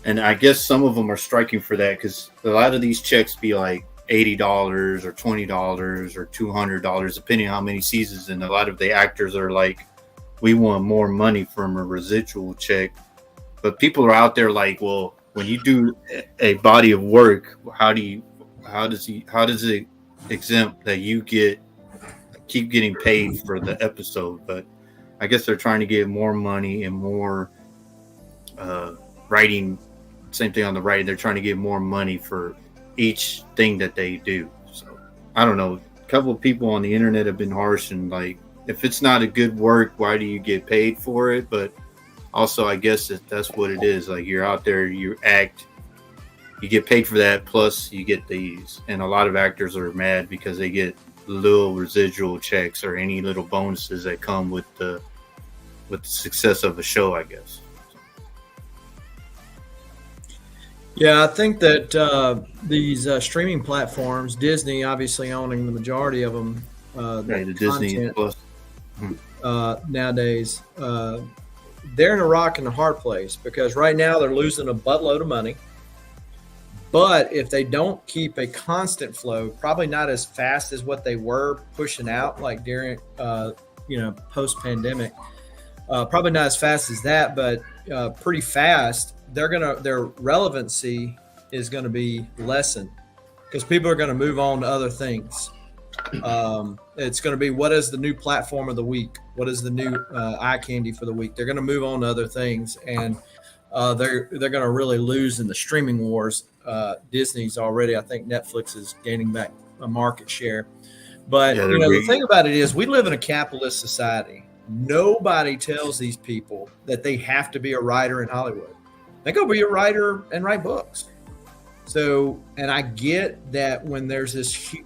And I guess some of them are striking for that because a lot of these checks be like $80 or $20 or $200, depending on how many seasons. And a lot of the actors are like, we want more money from a residual check. But people are out there like, well, when you do a body of work, how does it exempt that you keep getting paid for the episode? But I guess they're trying to get more money and more writing. Same thing on the writing. They're trying to get more money for each thing that they do. So I don't know. A couple of people on the internet have been harsh and like, if it's not a good work, why do you get paid for it? But also, I guess that's what it is. Like you're out there, you act, you get paid for that, plus you get these. And a lot of actors are mad because they get little residual checks or any little bonuses that come with the success of a show, I guess. Yeah, I think that these streaming platforms, Disney obviously owning the majority of them, the Disney Plus nowadays, they're in a rock and a hard place because right now they're losing a buttload of money. But if they don't keep a constant flow, probably not as fast as what they were pushing out, like during, post-pandemic, probably not as fast as that, but pretty fast. Their relevancy is going to be lessened because people are going to move on to other things. It's going to be, what is the new platform of the week? What is the new eye candy for the week? They're going to move on to other things, and they're going to really lose in the streaming wars. Disney's already, I think Netflix is gaining back a market share. But the thing about it is we live in a capitalist society. Nobody tells these people that they have to be a writer in Hollywood. They go be a writer and write books. So, and I get that when there's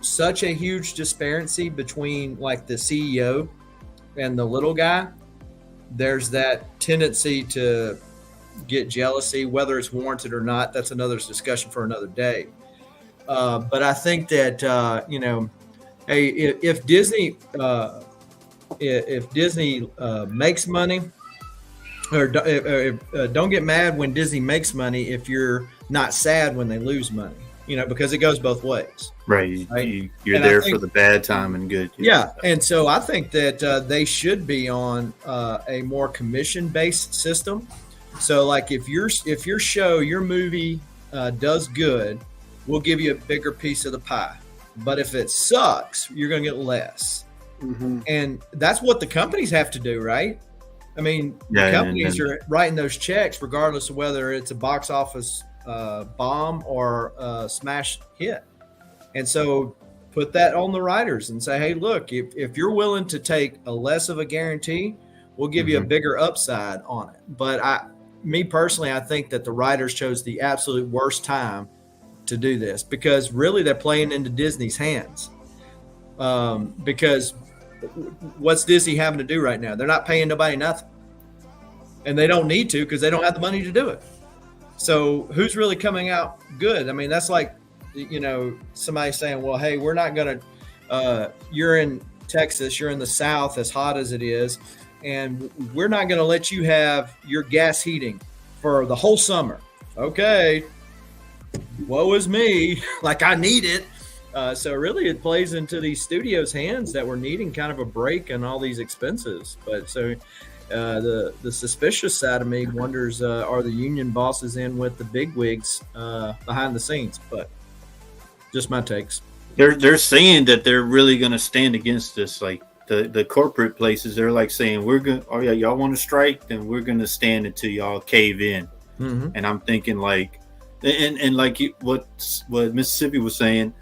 such a huge disparity between like the CEO and the little guy, there's that tendency to get jealousy, whether it's warranted or not. That's another discussion for another day. But I think that, hey, if Disney makes money, or don't get mad when Disney makes money if you're not sad when they lose money, because it goes both ways. Right. You're there for the bad time and good. Yeah. And so I think that they should be on a more commission-based system. So like if your show, your movie does good, we'll give you a bigger piece of the pie. But if it sucks, you're going to get less. Mm-hmm. And that's what the companies have to do, right? I mean, companies are writing those checks regardless of whether it's a box office bomb or a smash hit. And so put that on the writers and say, hey, look, if you're willing to take a less of a guarantee, we'll give you a bigger upside on it. But me personally, I think that the writers chose the absolute worst time to do this because really they're playing into Disney's hands. Because what's Disney having to do right now? They're not paying nobody nothing. And they don't need to because they don't have the money to do it. So who's really coming out good? I mean, that's like somebody saying, well, hey, we're not going to, you're in Texas, you're in the South, as hot as it is, and we're not going to let you have your gas heating for the whole summer. Okay. Woe is me. Like, I need it. So really it plays into these studios' hands that we're needing kind of a break in all these expenses. But so the suspicious side of me wonders, are the union bosses in with the bigwigs behind the scenes? But just my takes. They're saying that they're really going to stand against this. Like the corporate places, they're like saying, we're going, oh yeah, y'all want to strike? Then we're going to stand until y'all cave in. Mm-hmm. And I'm thinking like, and like what Mississippi was saying,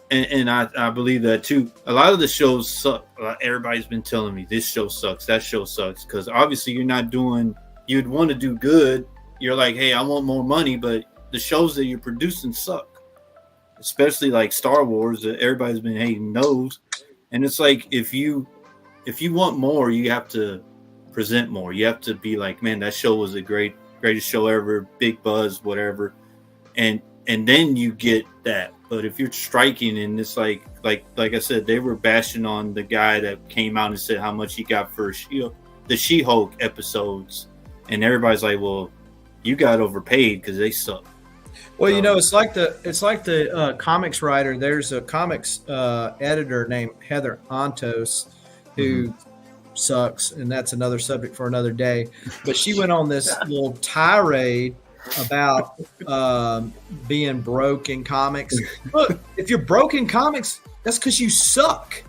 and I believe that too. A lot of the shows suck. Everybody's been telling me this show sucks, that show sucks, because obviously you're not doing. You'd want to do good. You're like, hey, I want more money, but the shows that you're producing suck. Especially like Star Wars, that everybody's been hating those. And it's like if you want more, you have to present more. You have to be like, man, that show was the greatest show ever, big buzz, whatever. And then you get that. But if you're striking and it's like I said, they were bashing on the guy that came out and said how much he got for the She-Hulk episodes, and everybody's like, well, you got overpaid because they suck. Well, it's like the comics writer. There's a comics editor named Heather Antos who sucks, and that's another subject for another day. But she went on this little tirade about being broke in comics. Look, if you're broke in comics, that's because you suck.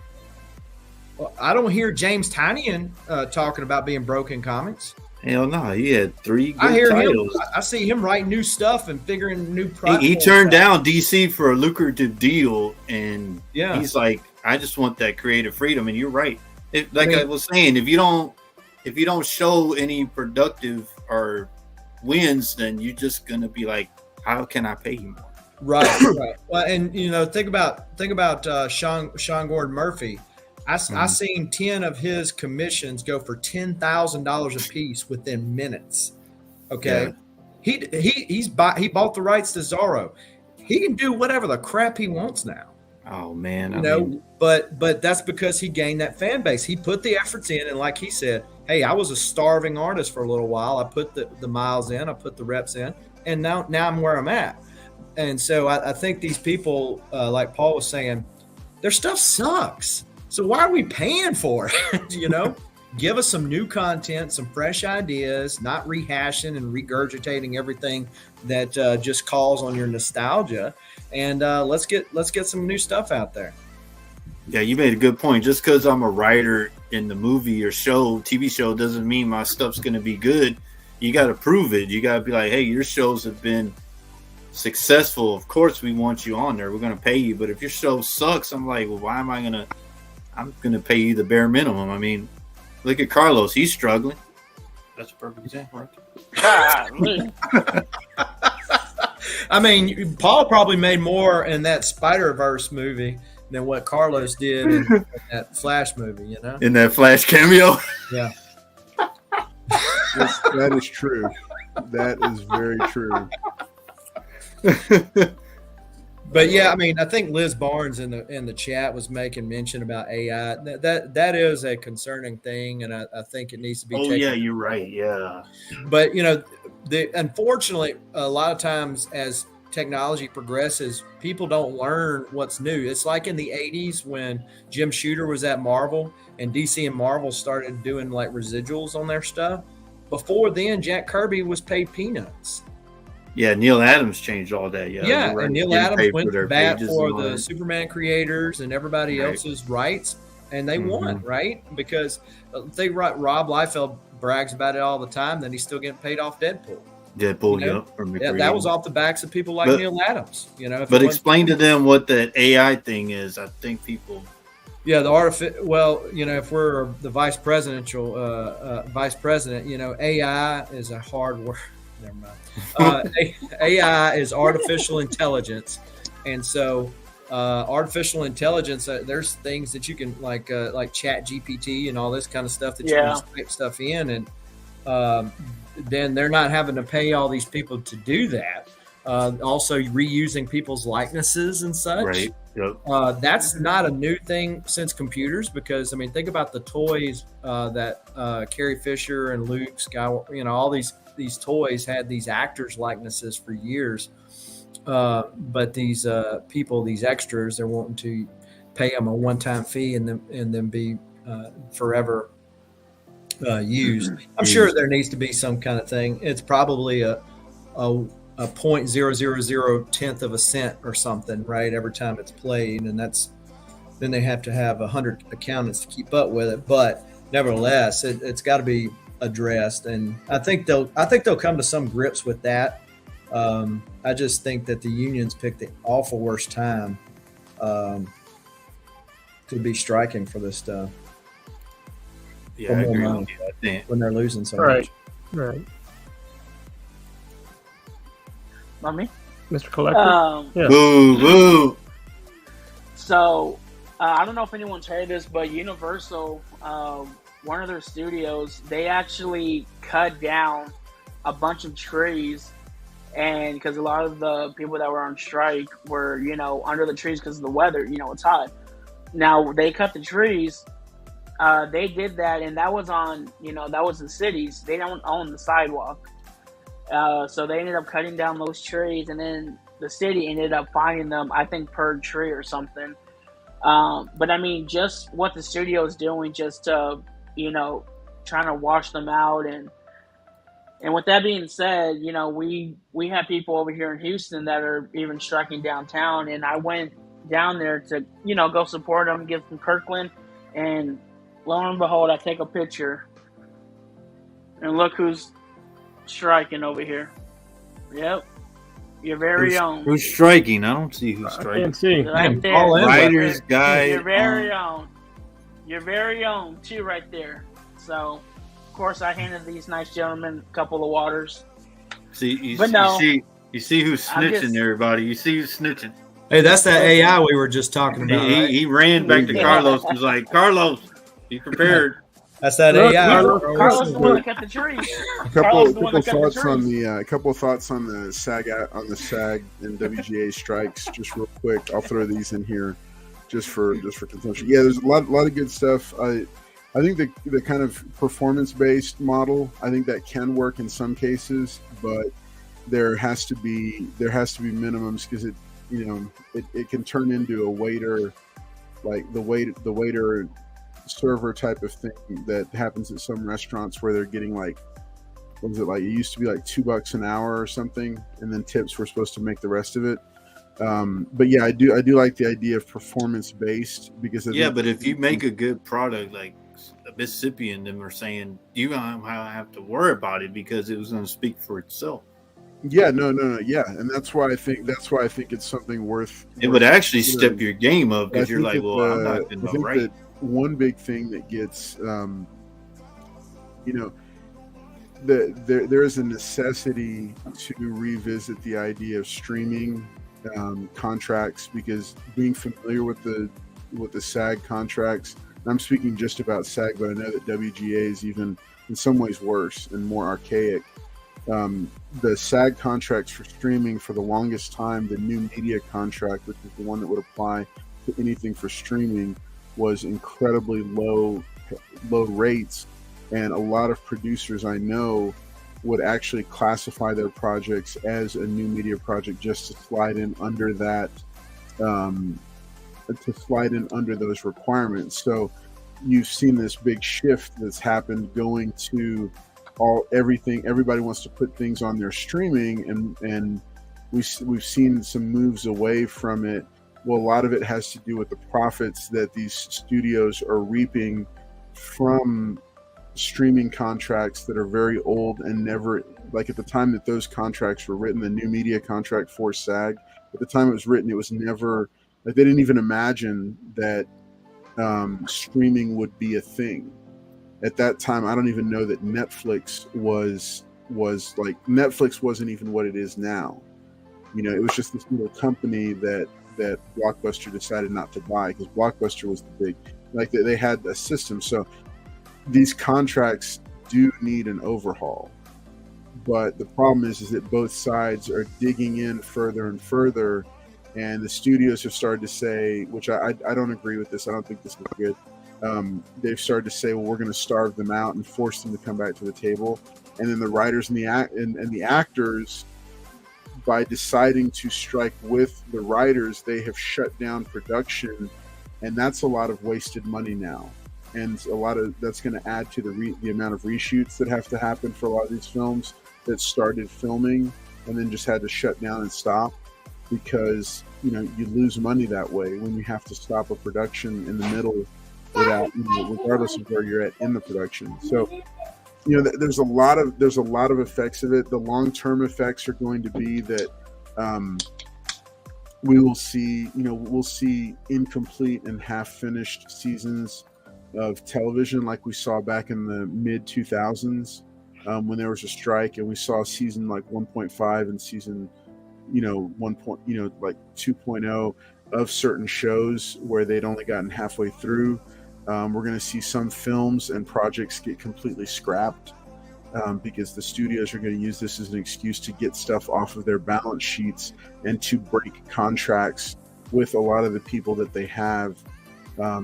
Well, I don't hear James Tynion talking about being broke in comics. Hell no, he had 3 good titles. I see him writing new stuff and figuring new products. He turned down DC for a lucrative deal, and he's like, I just want that creative freedom. And you're right. I was saying, if you don't show any productive or wins, then you're just gonna be like, how can I pay you more? Right. Well, and think about Sean Gordon Murphy. I seen 10 of his commissions go for $10,000 a piece within minutes. Okay, he bought the rights to Zorro. He can do whatever the crap he wants now. Oh man, but that's because he gained that fan base. He put the efforts in, and like he said, hey, I was a starving artist for a little while. I put the miles in, I put the reps in, and now I'm where I'm at. And so I think these people, like Paul was saying, their stuff sucks. So why are we paying for it? Give us some new content, some fresh ideas, not rehashing and regurgitating everything that just calls on your nostalgia. And let's get some new stuff out there. Yeah, you made a good point. Just because I'm a writer in the movie or TV show, doesn't mean my stuff's going to be good. You got to prove it. You got to be like, hey, your shows have been successful. Of course, we want you on there. We're going to pay you. But if your show sucks, I'm like, well, why am I going to? I'm going to pay you the bare minimum. I mean, look at Carlos. He's struggling. That's a perfect example, right? I mean, Paul probably made more in that Spider-Verse movie than what Carlos did in that Flash movie, In that Flash cameo? Yeah. That is true. That is very true. But yeah, I mean, I think Liz Barnes in the chat was making mention about AI. That is a concerning thing, and I think it needs to be. Oh yeah, you're right. Yeah. But unfortunately, a lot of times as technology progresses, people don't learn what's new. It's like in the 80s when Jim Shooter was at Marvel and DC and Marvel started doing like residuals on their stuff. Before then, Jack Kirby was paid peanuts. Yeah, Neil Adams changed all that. Yeah, right. And Neil Adams went to bat for the Superman creators and everybody else's rights, and they won, right? Because Rob Liefeld brags about it all the time, that he's still getting paid off Deadpool. That was off the backs of people like Neil Adams. But explain to them what that AI thing is. I think people. Yeah, the artificial. Well, if we're the vice president, AI is a hard word. Never mind. AI is artificial intelligence, and so artificial intelligence. There's things that you can like Chat GPT and all this kind of stuff that you can type stuff in, and then they're not having to pay all these people to do that. Also reusing people's likenesses and such. Right. Yep. That's not a new thing since computers, because I mean, think about the toys that Carrie Fisher and Luke Skywalker, all these toys had these actors' likenesses for years. But these people, these extras, they're wanting to pay them a one-time fee and then be forever used. I'm sure there needs to be some kind of thing. It's probably a 0.000 of a cent or something, right? Every time it's played, and then they have to have 100 accountants to keep up with it. But nevertheless, it's got to be addressed, and I think they'll come to some grips with that. I just think that the unions picked the awful worst time to be striking for this stuff. Yeah, I agree with you. I think when they're losing so Right. much. Right. Mommy? Mr. Collector? Yeah. Boo, boo. So, I don't know if anyone's heard this, but Universal, one of their studios, they actually cut down a bunch of trees, and because a lot of the people that were on strike were, under the trees because of the weather, it's hot. Now, they cut the trees. They did that, and that was on, that was in cities. They don't own the sidewalk. So they ended up cutting down those trees, and then the city ended up fining them, I think, per tree or something. But I mean, just what the studio is doing, just to, trying to wash them out. And with that being said, we have people over here in Houston that are even striking downtown, and I went down there to, go support them, give them Kirkland, and lo and behold, I take a picture, and look who's striking over here. Yep, your very own. Who's striking? I don't see who's I striking. can't see. Right there. Writers guy. Your very own. Your very own, too, right there. So, of course, I handed these nice gentlemen a couple of waters. You But no, see who's I'm snitching, just- everybody. You see who's snitching. Hey, that's that AI we were just talking about. Right? He ran back to Carlos and was like, Carlos, be prepared. That's that Look, AI. Carlos the one that cut the trees. A Carlos couple the one that cut the thoughts on trees. the thoughts on the SAG and WGA strikes, just real quick. I'll throw these in here just for consumption. Yeah, there's a lot of good stuff. I think the kind of performance based model, I think that can work in some cases, but there has to be minimums, because it can turn into a waiter, like the waiter server type of thing that happens at some restaurants where they're getting like, what was it, like it used to be like $2 an hour or something, and then tips were supposed to make the rest of it. But yeah, I do like the idea of performance based, because But if you make a good product, like Mississippi and them are saying, you don't have to worry about it because it was going to speak for itself. Yeah, no, yeah, and that's why I think it's something worth. It would actually step your game up, because you're like, well, I'm not going I to think right. that one big thing that gets, there is a necessity to revisit the idea of streaming contracts, because being familiar with the SAG contracts, and I'm speaking just about SAG, but I know that WGA is even in some ways worse and more archaic. The SAG contracts for streaming, for the longest time, the new media contract, which is the one that would apply to anything for streaming, was incredibly low rates, and a lot of producers I know would actually classify their projects as a new media project just to slide in under that, under those requirements. So you've seen this big shift that's happened, going to everybody wants to put things on their streaming, and we've seen some moves away from it. Well, a lot of it has to do with the profits that these studios are reaping from streaming contracts that are very old and never, like at the time that those contracts were written, the new media contract for SAG, at the time it was written, it was never, like, they didn't even imagine that streaming would be a thing. At that time, I don't even know that Netflix was like, Netflix wasn't even what it is now. It was just this little company that Blockbuster decided not to buy, because Blockbuster was the big, like, they had a system. So these contracts do need an overhaul, But the problem is that both sides are digging in further and further, and the studios have started to say, which I don't agree with this. I don't think this is good. They've started to say, well, we're going to starve them out and force them to come back to the table. And then the writers and the actors, by deciding to strike with the writers, they have shut down production, and that's a lot of wasted money now. And a lot of that's going to add to the amount of reshoots that have to happen for a lot of these films that started filming and then just had to shut down and stop, because you lose money that way when you have to stop a production in the middle without, regardless of where you're at in the production. So there's a lot of effects of it. The long-term effects are going to be that we will see incomplete and half-finished seasons of television like we saw back in the mid 2000s when there was a strike, and we saw season like 1.5 and season 2.0 of certain shows where they'd only gotten halfway through. We're going to see some films and projects get completely scrapped because the studios are going to use this as an excuse to get stuff off of their balance sheets and to break contracts with a lot of the people that they have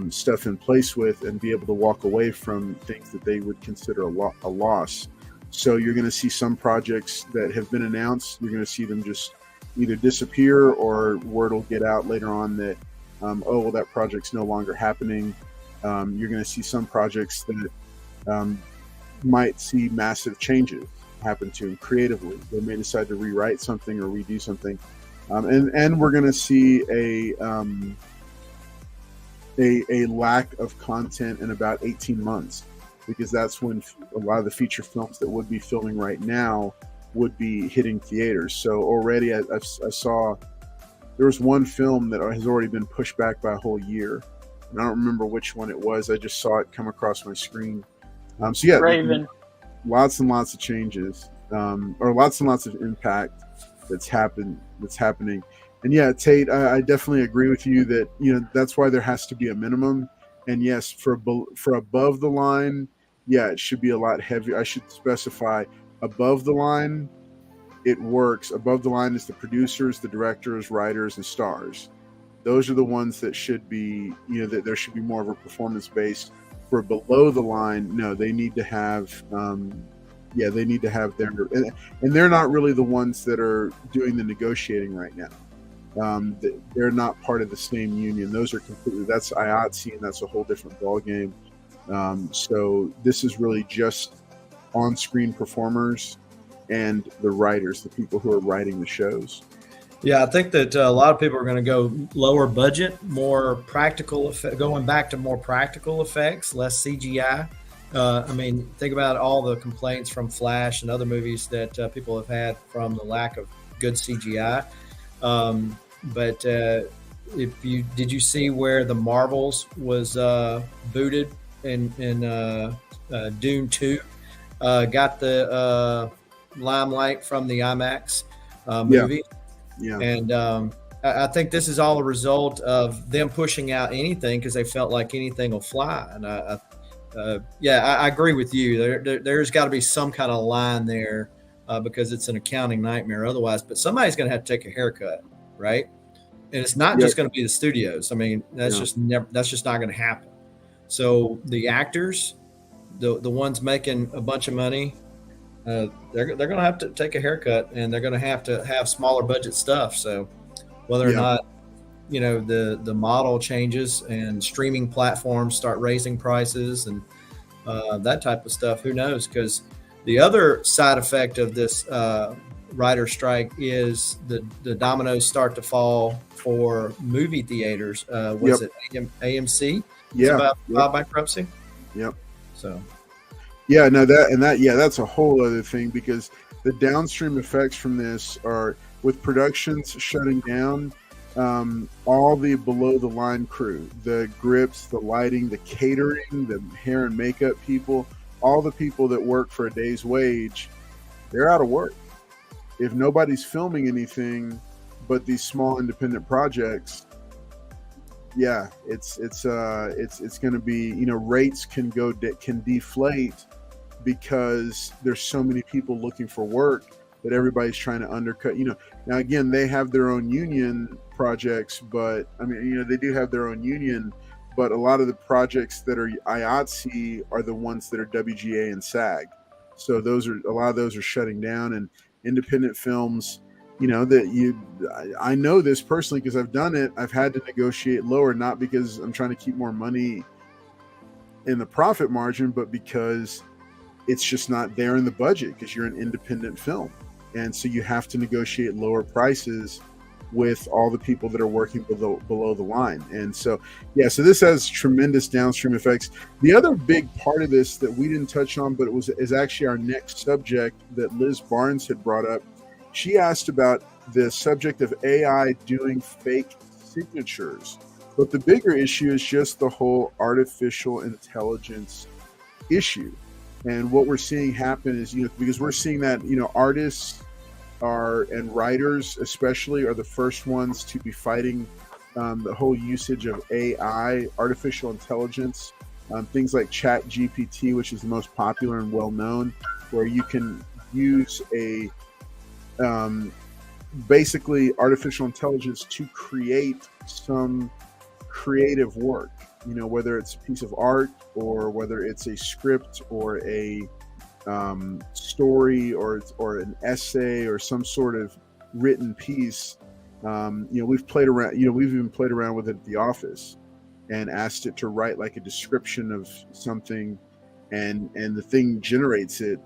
stuff in place with, and be able to walk away from things that they would consider a loss. So you're going to see some projects that have been announced, you're going to see them just either disappear, or word will get out later on that, that project's no longer happening. You're going to see some projects that might see massive changes happen to them creatively. They may decide to rewrite something or redo something. And we're going to see a lack of content in about 18 months, because that's when a lot of the feature films that would be filming right now would be hitting theaters. So already I saw there was one film that has already been pushed back by a whole year. And I don't remember which one it was. I just saw it come across my screen. So yeah, Raven. Lots and lots of changes, or lots and lots of impact that's happening. And yeah, Tate, I definitely agree with you that that's why there has to be a minimum. And yes, for above the line, yeah, it should be a lot heavier. I should specify above the line. It works. Above the line is the producers, the directors, writers, and stars. Those are the ones that should be, that there should be more of a performance based. For below the line, no, they need to have, they need to have their, and they're not really the ones that are doing the negotiating right now. They're not part of the same union. Those are that's IATSE, and that's a whole different ballgame. So this is really just on-screen performers and the writers, the people who are writing the shows. Yeah, I think that a lot of people are going to go lower budget, more practical, going back to more practical effects, less CGI. Think about all the complaints from Flash and other movies that people have had from the lack of good CGI. Did you see where the Marvels was booted in Dune 2? Got the limelight from the IMAX movie. Yeah. And I think this is all a result of them pushing out anything because they felt like anything will fly. And I agree with you. There's got to be some kind of line there because it's an accounting nightmare otherwise. But somebody's going to have to take a haircut, right? And it's not just going to be the studios. I mean, that's just not going to happen. So the actors, the ones making a bunch of money, they're going to have to take a haircut, and they're going to have smaller budget stuff. So whether or not the model changes and streaming platforms start raising prices and that type of stuff, who knows? Because the other side effect of this writer strike is the dominoes start to fall for movie theaters. Was it AMC? Yeah, about bankruptcy. Yep. So. Yeah, no, that's a whole other thing, because the downstream effects from this are, with productions shutting down, all the below the line crew, the grips, the lighting, the catering, the hair and makeup people, all the people that work for a day's wage, they're out of work. If nobody's filming anything but these small independent projects, yeah, it's going to be, rates can deflate because there's so many people looking for work that everybody's trying to undercut. Now again, they have their own union projects, but I mean, they do have their own union, but a lot of the projects that are IATSE are the ones that are WGA and SAG. So a lot of those are shutting down, and independent films, I know this personally because I've done it. I've had to negotiate lower, not because I'm trying to keep more money in the profit margin, but because it's just not there in the budget because you're an independent film. And so you have to negotiate lower prices with all the people that are working below the line. And so, so this has tremendous downstream effects. The other big part of this that we didn't touch on, but is actually our next subject that Liz Barnes had brought up. She asked about the subject of AI doing fake signatures. But the bigger issue is just the whole artificial intelligence issue. And what we're seeing happen is, because we're seeing that, artists and writers especially are the first ones to be fighting the whole usage of AI, artificial intelligence, things like Chat GPT, which is the most popular and well known, where you can use basically artificial intelligence to create some creative work, whether it's a piece of art or whether it's a script or a story or an essay or some sort of written piece. We've played around, we've even played around with it at the office and asked it to write like a description of something, and the thing generates it,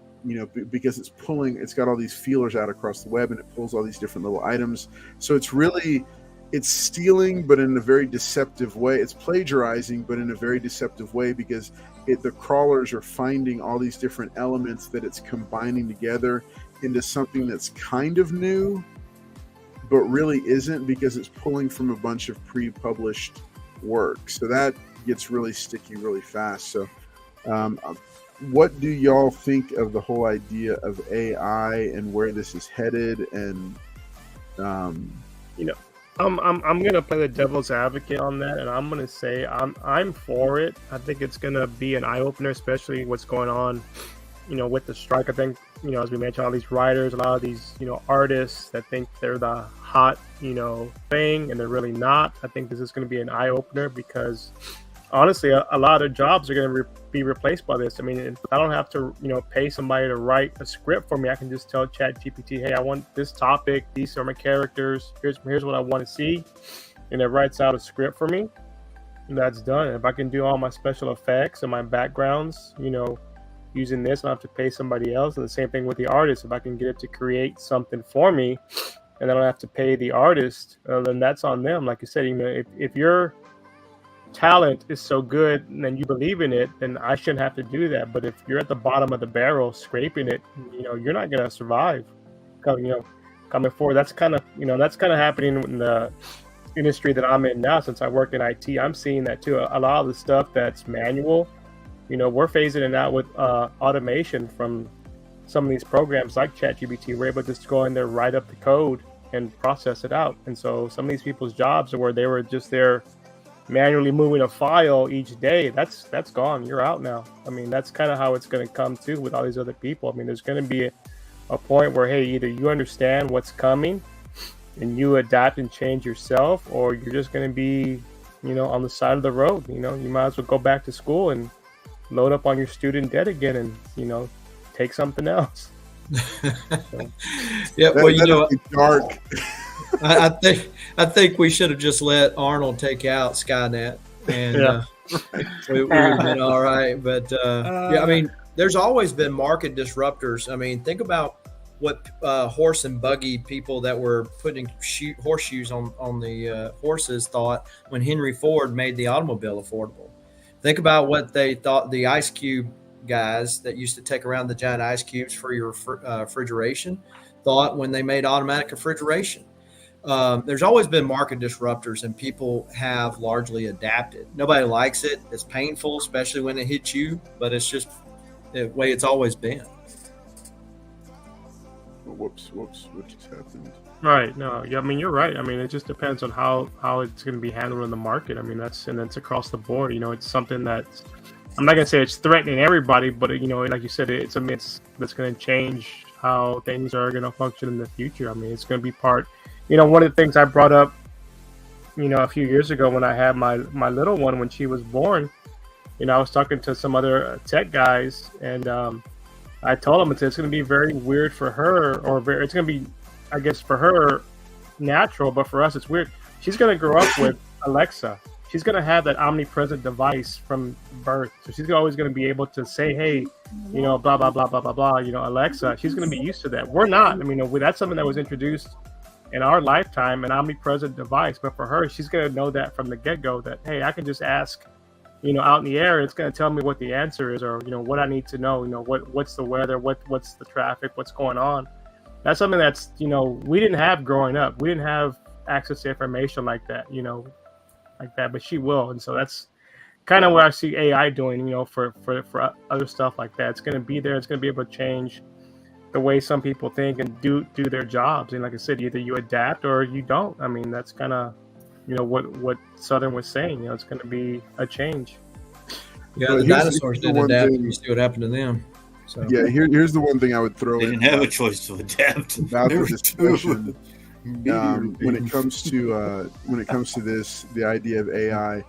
because it's got all these feelers out across the web, and it pulls all these different little items. So it's stealing, but in a very deceptive way. It's plagiarizing, but in a very deceptive way, because the crawlers are finding all these different elements that it's combining together into something that's kind of new, but really isn't, because it's pulling from a bunch of pre-published work. So that gets really sticky really fast. So what do y'all think of the whole idea of AI and where this is headed? And I'm gonna play the devil's advocate on that, and I'm gonna say I'm for it. I think it's gonna be an eye opener, especially what's going on, with the strike. I think, as we mentioned, all these writers, a lot of these, artists that think they're the hot, thing, and they're really not. I think this is gonna be an eye opener because honestly, a lot of jobs are going to be replaced by this. I mean, if I don't have to, pay somebody to write a script for me, I can just tell Chat GPT, hey, I want this topic. These are my characters. Here's what I want to see. And it writes out a script for me. And that's done. If I can do all my special effects and my backgrounds, using this, I don't have to pay somebody else. And the same thing with the artist. If I can get it to create something for me and I don't have to pay the artist, then that's on them. Like you said, if you're talent is so good and then you believe in it, then I shouldn't have to do that. But if you're at the bottom of the barrel scraping it, you're not going to survive. Coming forward, that's kind of happening in the industry that I'm in now. Since I work in IT, I'm seeing that too. A lot of the stuff that's manual, we're phasing it out with automation from some of these programs like ChatGPT. We're able to just go in there, write up the code and process it out. And so some of these people's jobs are where they were just there manually moving a file each day, that's gone. You're out now. I mean, that's kind of how it's going to come too with all these other people. I mean, there's going to be a point where, hey, either you understand what's coming and you adapt and change yourself, or you're just going to be, on the side of the road. You might as well go back to school and load up on your student debt again and, take something else. So. Yeah, well, dark. I think we should have just let Arnold take out Skynet, and we would have been all right. But I mean, there's always been market disruptors. I mean, think about what horse and buggy people that were putting horseshoes on the horses thought when Henry Ford made the automobile affordable. Think about what they thought the ice cube guys that used to take around the giant ice cubes for your refrigeration thought when they made automatic refrigeration. There's always been market disruptors, and people have largely adapted. Nobody likes it. It's painful, especially when it hits you, but it's just the way it's always been. Whoops, what just happened? Right. No, yeah, I mean, you're right. I mean, it just depends on how it's going to be handled in the market. I mean, that's across the board. It's something that's I'm not gonna say it's threatening everybody, but like you said, it's a myth that's gonna change how things are gonna function in the future. I mean, it's gonna be part. One of the things I brought up, a few years ago when I had my little one when she was born. I was talking to some other tech guys, and I told them it's going to be very weird for her, it's going to be, I guess, for her natural, but for us it's weird. She's going to grow up with Alexa. She's going to have that omnipresent device from birth, so she's always going to be able to say, "Hey, blah blah blah blah blah blah." Alexa. She's going to be used to that. We're not. I mean, that's something that was introduced in our lifetime, an omnipresent device. But for her, she's going to know that from the get-go. That hey, I can just ask. Out in the air, it's going to tell me what the answer is, or what I need to know. What's the weather, what's the traffic, what's going on. That's something that's we didn't have growing up. We didn't have access to information like that, like that. But she will, and so that's kind of what I see AI doing. For other stuff like that, it's going to be there. It's going to be able to change the way some people think and do their jobs. And like I said, either you adapt or you don't. I mean, that's kind of what Southern was saying. It's going to be a change. Yeah, the dinosaurs didn't adapt. You see what happened to them. So yeah, here's the one thing I would throw They in. didn't have a choice to adapt. About the discussion when it comes to this, the idea of AI.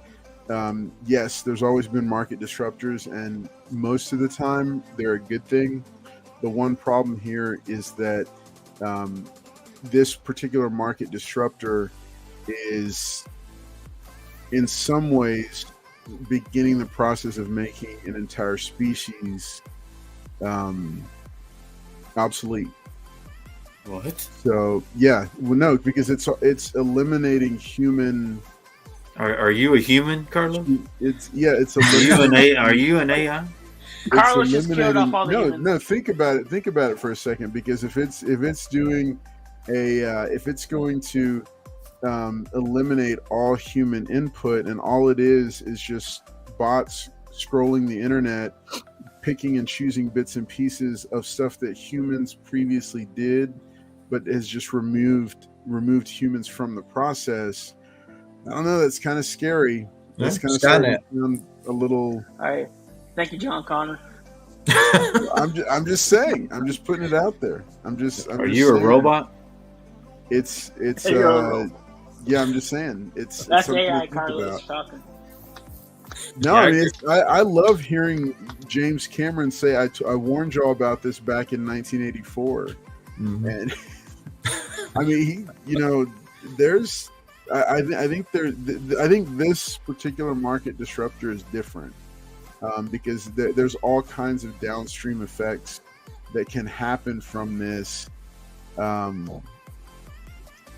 Yes, there's always been market disruptors, and most of the time they're a good thing. The one problem here is that this particular market disruptor is in some ways beginning the process of making an entire species obsolete. What? So yeah, well, no, because it's eliminating human. Are you a human, Carlo? It's It's Are you an AI? Carlos just killed off all the humans. No. Think about it for a second, because if it's doing if it's going to eliminate all human input, and all it is just bots scrolling the internet, picking and choosing bits and pieces of stuff that humans previously did, but has just removed humans from the process. I don't know. That's kind of scary. That's kind of starting to sound a little. All right. Thank you, John Connor. I'm just saying. I'm just putting it out there. Are you a robot? It's yeah. I'm just saying. That's AI. Carlos talking. No, I mean, I love hearing James Cameron say, I warned y'all about this back in 1984. Mm-hmm. And I mean, there's, I think this particular market disruptor is different because there's all kinds of downstream effects that can happen from this.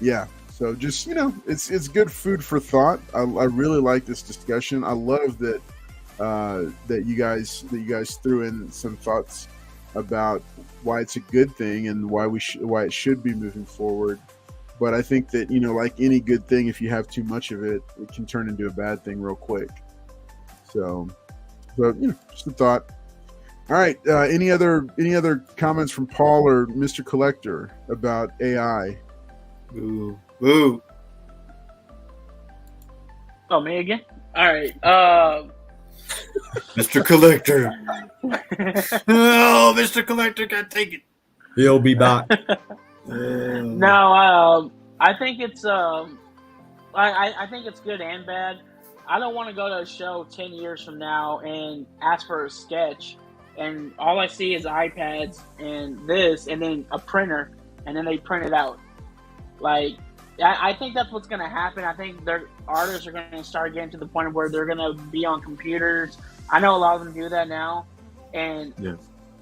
Yeah. So just, it's good food for thought. I really like this discussion. I love that that you guys threw in some thoughts about why it's a good thing and why it should be moving forward. But I think that, like any good thing, if you have too much of it, it can turn into a bad thing real quick. So just a thought. All right. Any other comments from Paul or Mr. Collector about AI? Ooh. Ooh. Oh, me again? All right. Mr. Collector. Oh, Mr. Collector can't take it. He'll be back. No, I think it's I think it's good and bad. I don't want to go to a show 10 years from now and ask for a sketch, and all I see is iPads and this, and then a printer, and then they print it out. Like, I think that's what's going to happen. I think their artists are going to start getting to the point where they're going to be on computers. I know a lot of them do that now, and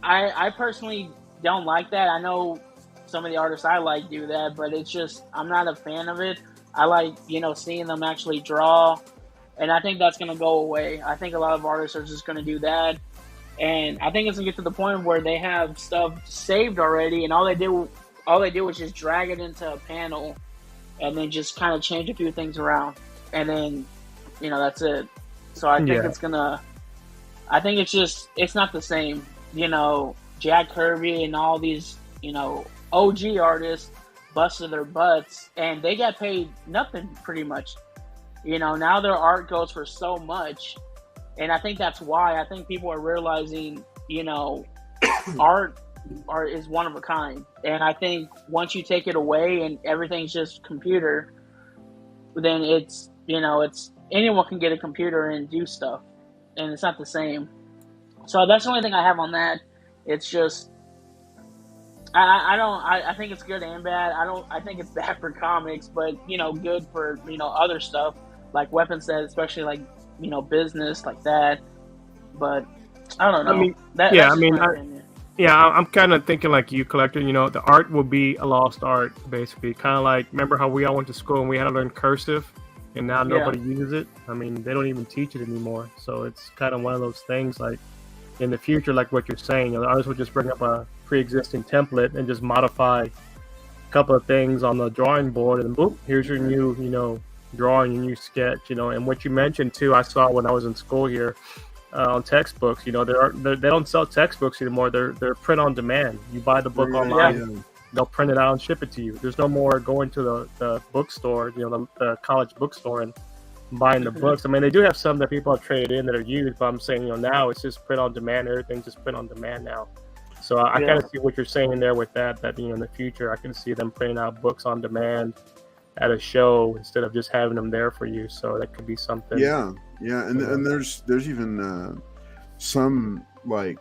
I personally don't like that. I know some of the artists I like do that, but it's just, I'm not a fan of it. I like, seeing them actually draw, and I think that's going to go away. I think a lot of artists are just going to do that, and I think it's going to get to the point where they have stuff saved already, and all they do is just drag it into a panel and then just kind of change a few things around, and then that's it. So I think I think it's not the same. Jack Kirby and all these OG artists busted their butts, and they got paid nothing pretty much. Now their art goes for so much, And I think that's why I think people are realizing, art is one of a kind. And I think once you take it away and everything's just computer, then it's anyone can get a computer and do stuff, and it's not the same. So that's the only thing I have on that. It's just I think it's good and bad. I think it's bad for comics, but good for other stuff like weapons that, especially like business like that. But I don't know. I mean, that's yeah, I just mean, my opinion. I'm kind of thinking like you, collector. The art will be a lost art, basically. Kind of like, remember how we all went to school and we had to learn cursive, and now nobody uses it. I mean, they don't even teach it anymore. So it's kind of one of those things. Like in the future, like what you're saying, the artist will just bring up a pre-existing template and just modify a couple of things on the drawing board, and boop, here's your new, drawing, your new sketch. And what you mentioned too, I saw when I was in school here. On textbooks, they don't sell textbooks anymore. They're print on demand. You buy the book online, they'll print it out and ship it to you. There's no more going to the bookstore, the college bookstore, and buying the books. I mean, they do have some that people have traded in that are used, but I'm saying, now it's just print on demand. Everything's just print on demand now. So I kind of see what you're saying there with that in the future, I can see them printing out books on demand at a show instead of just having them there for you. So that could be something. Yeah, and there's even some like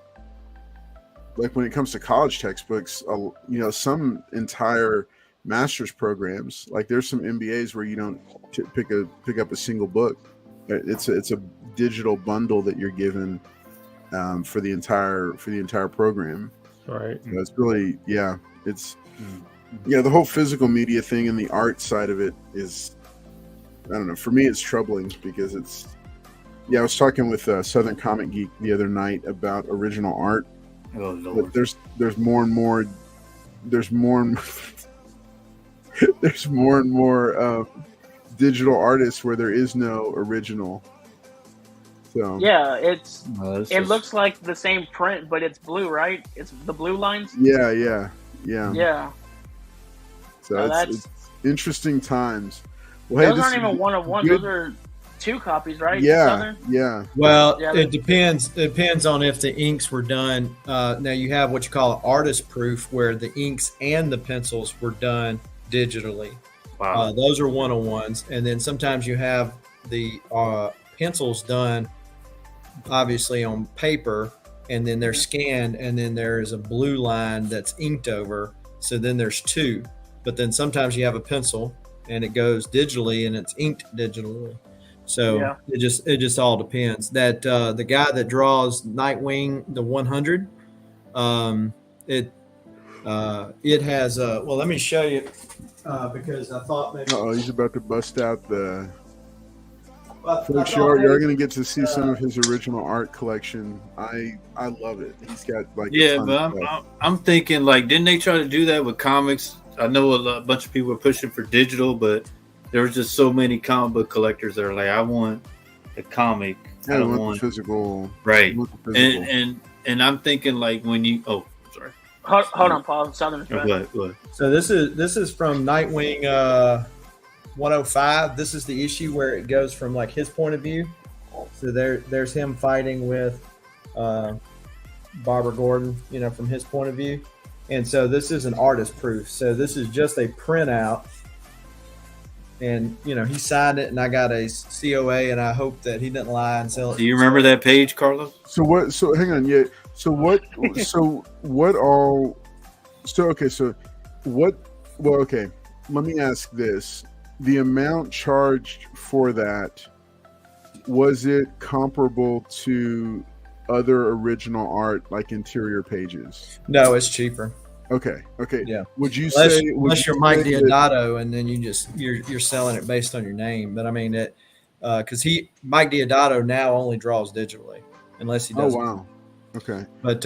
when it comes to college textbooks, some entire master's programs, like there's some MBAs where you don't pick up a single book. It's a digital bundle that you're given for the entire program. Right. So it's really it's. Yeah, the whole physical media thing and the art side of it is, I don't know, for me it's troubling because it's, I was talking with Southern Comic Geek the other night about original art. Oh, Lord. But there's more and more digital artists where there is no original. So yeah, it looks like the same print, but it's blue, right? It's the blue lines. Yeah. So it's interesting times. Well, those aren't even 1-of-1. Those are 2 copies, right? Yeah. Well, it depends. It depends on if the inks were done. Now you have what you call an artist proof, where the inks and the pencils were done digitally. Wow. Those are 1-of-1s, and then sometimes you have the pencils done, obviously on paper, and then they're scanned, and then there is a blue line that's inked over. So then there's 2. But then sometimes you have a pencil and it goes digitally and it's inked digitally. So it just all depends. That the guy that draws Nightwing, the 100, it has well, let me show you because I thought maybe he's about to bust out the folks. You're going to get to see some of his original art collection. I love it. He's got like but I'm thinking, like, didn't they try to do that with comics? I know a bunch of people are pushing for digital, but there was just so many comic book collectors that are like, I want a comic. I don't want physical. Right. And I'm thinking, like, when you sorry. Hold on, Paul. Southern's right. What? So this is from Nightwing 105. This is the issue where it goes from like his point of view. So there's him fighting with Barbara Gordon, from his point of view. And so this is an artist proof. So this is just a printout. And, he signed it, and I got a COA, and I hope that he didn't lie and sell it. Do you remember that page, Carlos? So hang on. Yeah. So what okay. Let me ask this. The amount charged for that, was it comparable to other original art, like interior pages? No, it's cheaper. Okay. Yeah. Would you unless you're Mike Diodato, and then you're selling it based on your name? But I mean that because Mike Diodato now only draws digitally, unless he does. Oh wow. Okay. But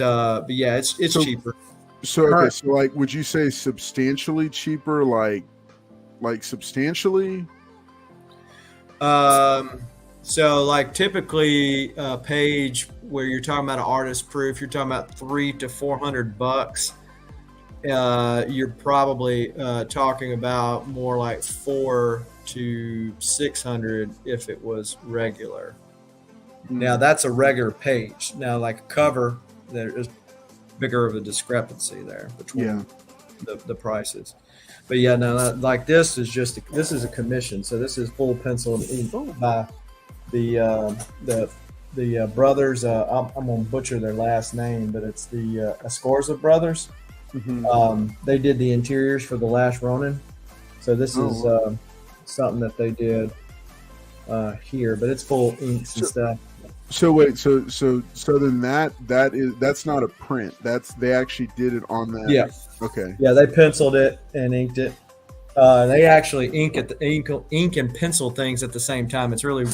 yeah, it's cheaper. So okay, so like, would you say substantially cheaper? Like substantially? So like typically a page where you're talking about an artist proof, you're talking about $300 to $400. You're probably talking about more like $400 to $600 if it was regular. Now that's a regular page. Now, like a cover, there is bigger of a discrepancy there between the prices. But yeah, no, like this is a commission. So this is full pencil and ink by the brothers. I'm gonna butcher their last name, but it's the Escorza brothers. They did the interiors for The Last Ronin. So this is something that they did here, but it's full inks and stuff. So wait, so then that's not a print. They actually did it on that. Yeah. Okay. Yeah, they penciled it and inked it. They actually ink and pencil things at the same time. It's really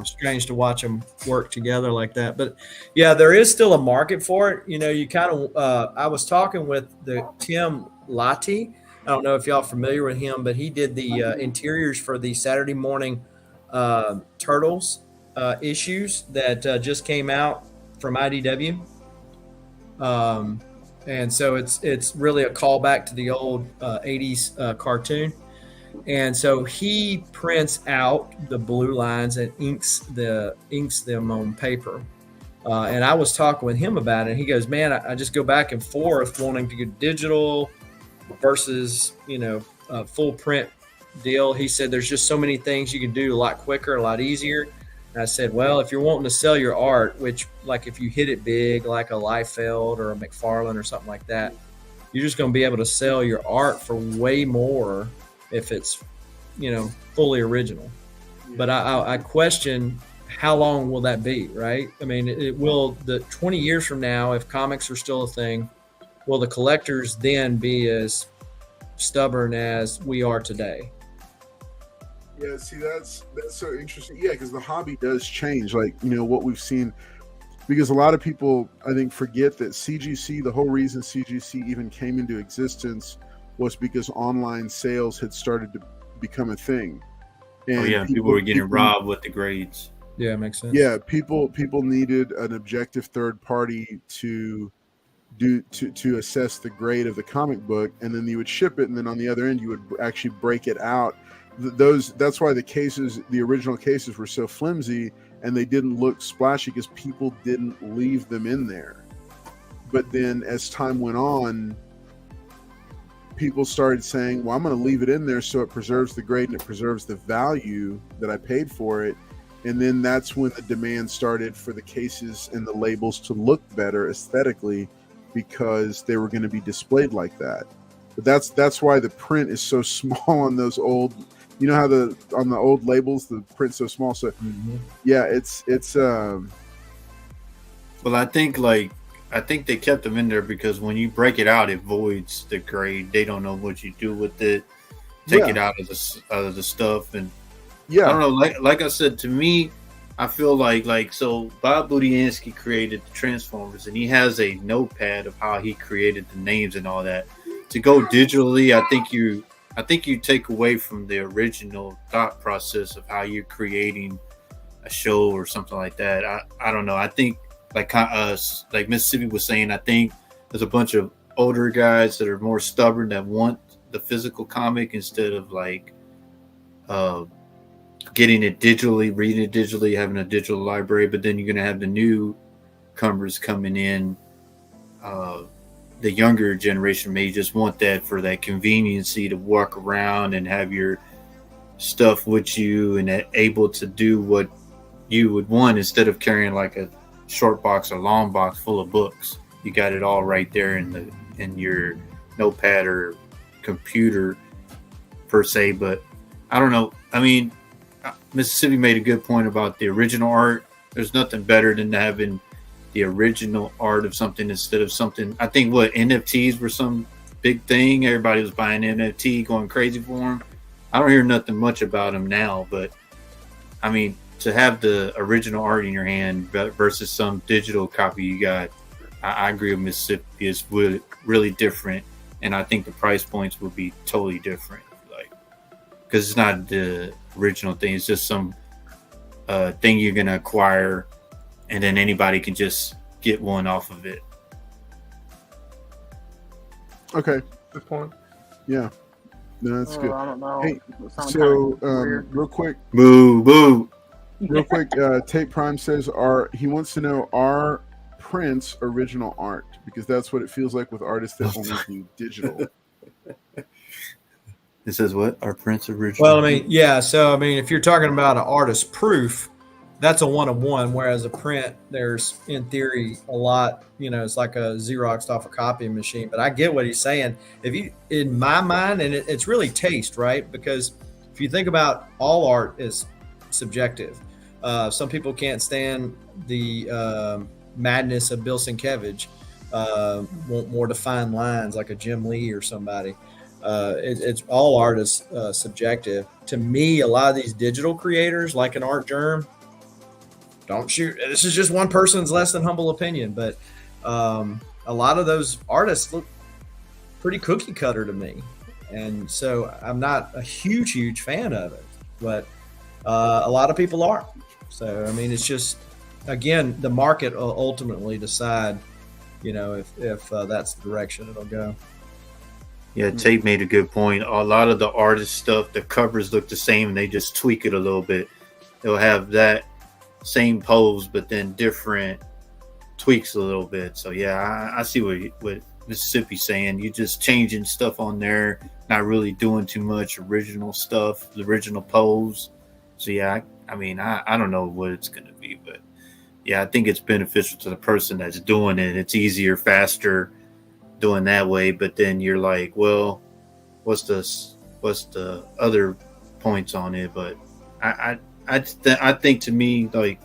strange to watch them work together like that. But yeah, there is still a market for it. You know, you kind of. I was talking with the Tim Lati. I don't know if y'all are familiar with him, but he did the interiors for the Saturday morning Turtles issues that just came out from IDW. And so it's really a callback to the old 80s cartoon. And so he prints out the blue lines and inks them on paper. And I was talking with him about it. He goes, man, I just go back and forth wanting to get digital versus, a full print deal. He said, there's just so many things you can do a lot quicker, a lot easier. And I said, well, if you're wanting to sell your art, which like if you hit it big, like a Liefeld or a McFarlane or something like that, you're just going to be able to sell your art for way more if it's, fully original. But I question how long will that be, right? I mean, it will, the 20 years from now, if comics are still a thing, will the collectors then be as stubborn as we are today? Yeah, see, that's so interesting. Yeah, because the hobby does change. Like, what we've seen, because a lot of people, I think, forget that CGC, the whole reason CGC even came into existence was because online sales had started to become a thing. And people were getting robbed with the grades. Yeah, it makes sense. Yeah, people needed an objective third party to assess the grade of the comic book, and then you would ship it, and then on the other end you would actually break it out. That's why the original cases were so flimsy and they didn't look splashy, because people didn't leave them in there. But then as time went on, people started saying, well, I'm going to leave it in there so it preserves the grade and it preserves the value that I paid for it. And then that's when the demand started for the cases and the labels to look better aesthetically, because they were going to be displayed like that. But that's why the print is so small on those old, how on the old labels the print's so small. So yeah, it's well, I think they kept them in there because when you break it out, it voids the grade. They don't know what you do with it. Take it out of the stuff, and I don't know. Like I said, to me, I feel like so Bob Budiansky created the Transformers, and he has a notepad of how he created the names and all that. To go digitally, I think you take away from the original thought process of how you're creating a show or something like that. I don't know. I think like Mississippi was saying, I think there's a bunch of older guys that are more stubborn that want the physical comic instead of getting it digitally, reading it digitally, having a digital library. But then you're going to have the newcomers coming in. The younger generation may just want that for that conveniency to walk around and have your stuff with you and able to do what you would want instead of carrying like a short box or long box full of books. You got it all right there in your notepad or computer per se. But I don't know. I mean, Mississippi made a good point about the original art. There's nothing better than having the original art of something instead of something. I think NFTs were some big thing. Everybody was buying NFT, going crazy for them. I don't hear nothing much about them now, but I mean, to have the original art in your hand versus some digital copy you got, I agree with Mississippi. It's really different, and I think the price points would be totally different. Because it's not the original thing; it's just some thing you're gonna acquire. And then anybody can just get one off of it. Okay. Good point. Yeah. No, that's good. I don't know. Hey, so real quick. Boo. Real quick, Tate Prime says, he wants to know, are prints original art? Because that's what it feels like with artists that only do digital. It says what? Are prints original? Well, I mean, yeah. So, I mean, if you're talking about an artist proof, that's a one-of-one. Whereas a print, there's in theory a lot. You know, it's like a Xeroxed off a copying machine. But I get what he's saying. If you, in my mind, and it's really taste, right? Because if you think about all art is subjective. Some people can't stand the madness of Bill Sienkiewicz. Want more defined lines like a Jim Lee or somebody. It's all art is subjective. To me, a lot of these digital creators, like an Art Germ, don't shoot. This is just one person's less than humble opinion, but a lot of those artists look pretty cookie cutter to me, and so I'm not a huge fan of it. But a lot of people are. So I mean, it's just, again, the market will ultimately decide, you know, if that's the direction it'll go. Yeah, Tate made a good point. A lot of the artist stuff, the covers look the same, and they just tweak it a little bit. They'll have that same pose, but then different tweaks a little bit. So yeah, I see what Mississippi's saying. You're just changing stuff on there, not really doing too much original stuff, the original pose. So yeah, I mean, I don't know what it's going to be, but yeah, I think it's beneficial to the person that's doing it. It's easier, faster doing that way. But then you're like, well, what's the other points on it? But I think, to me, like,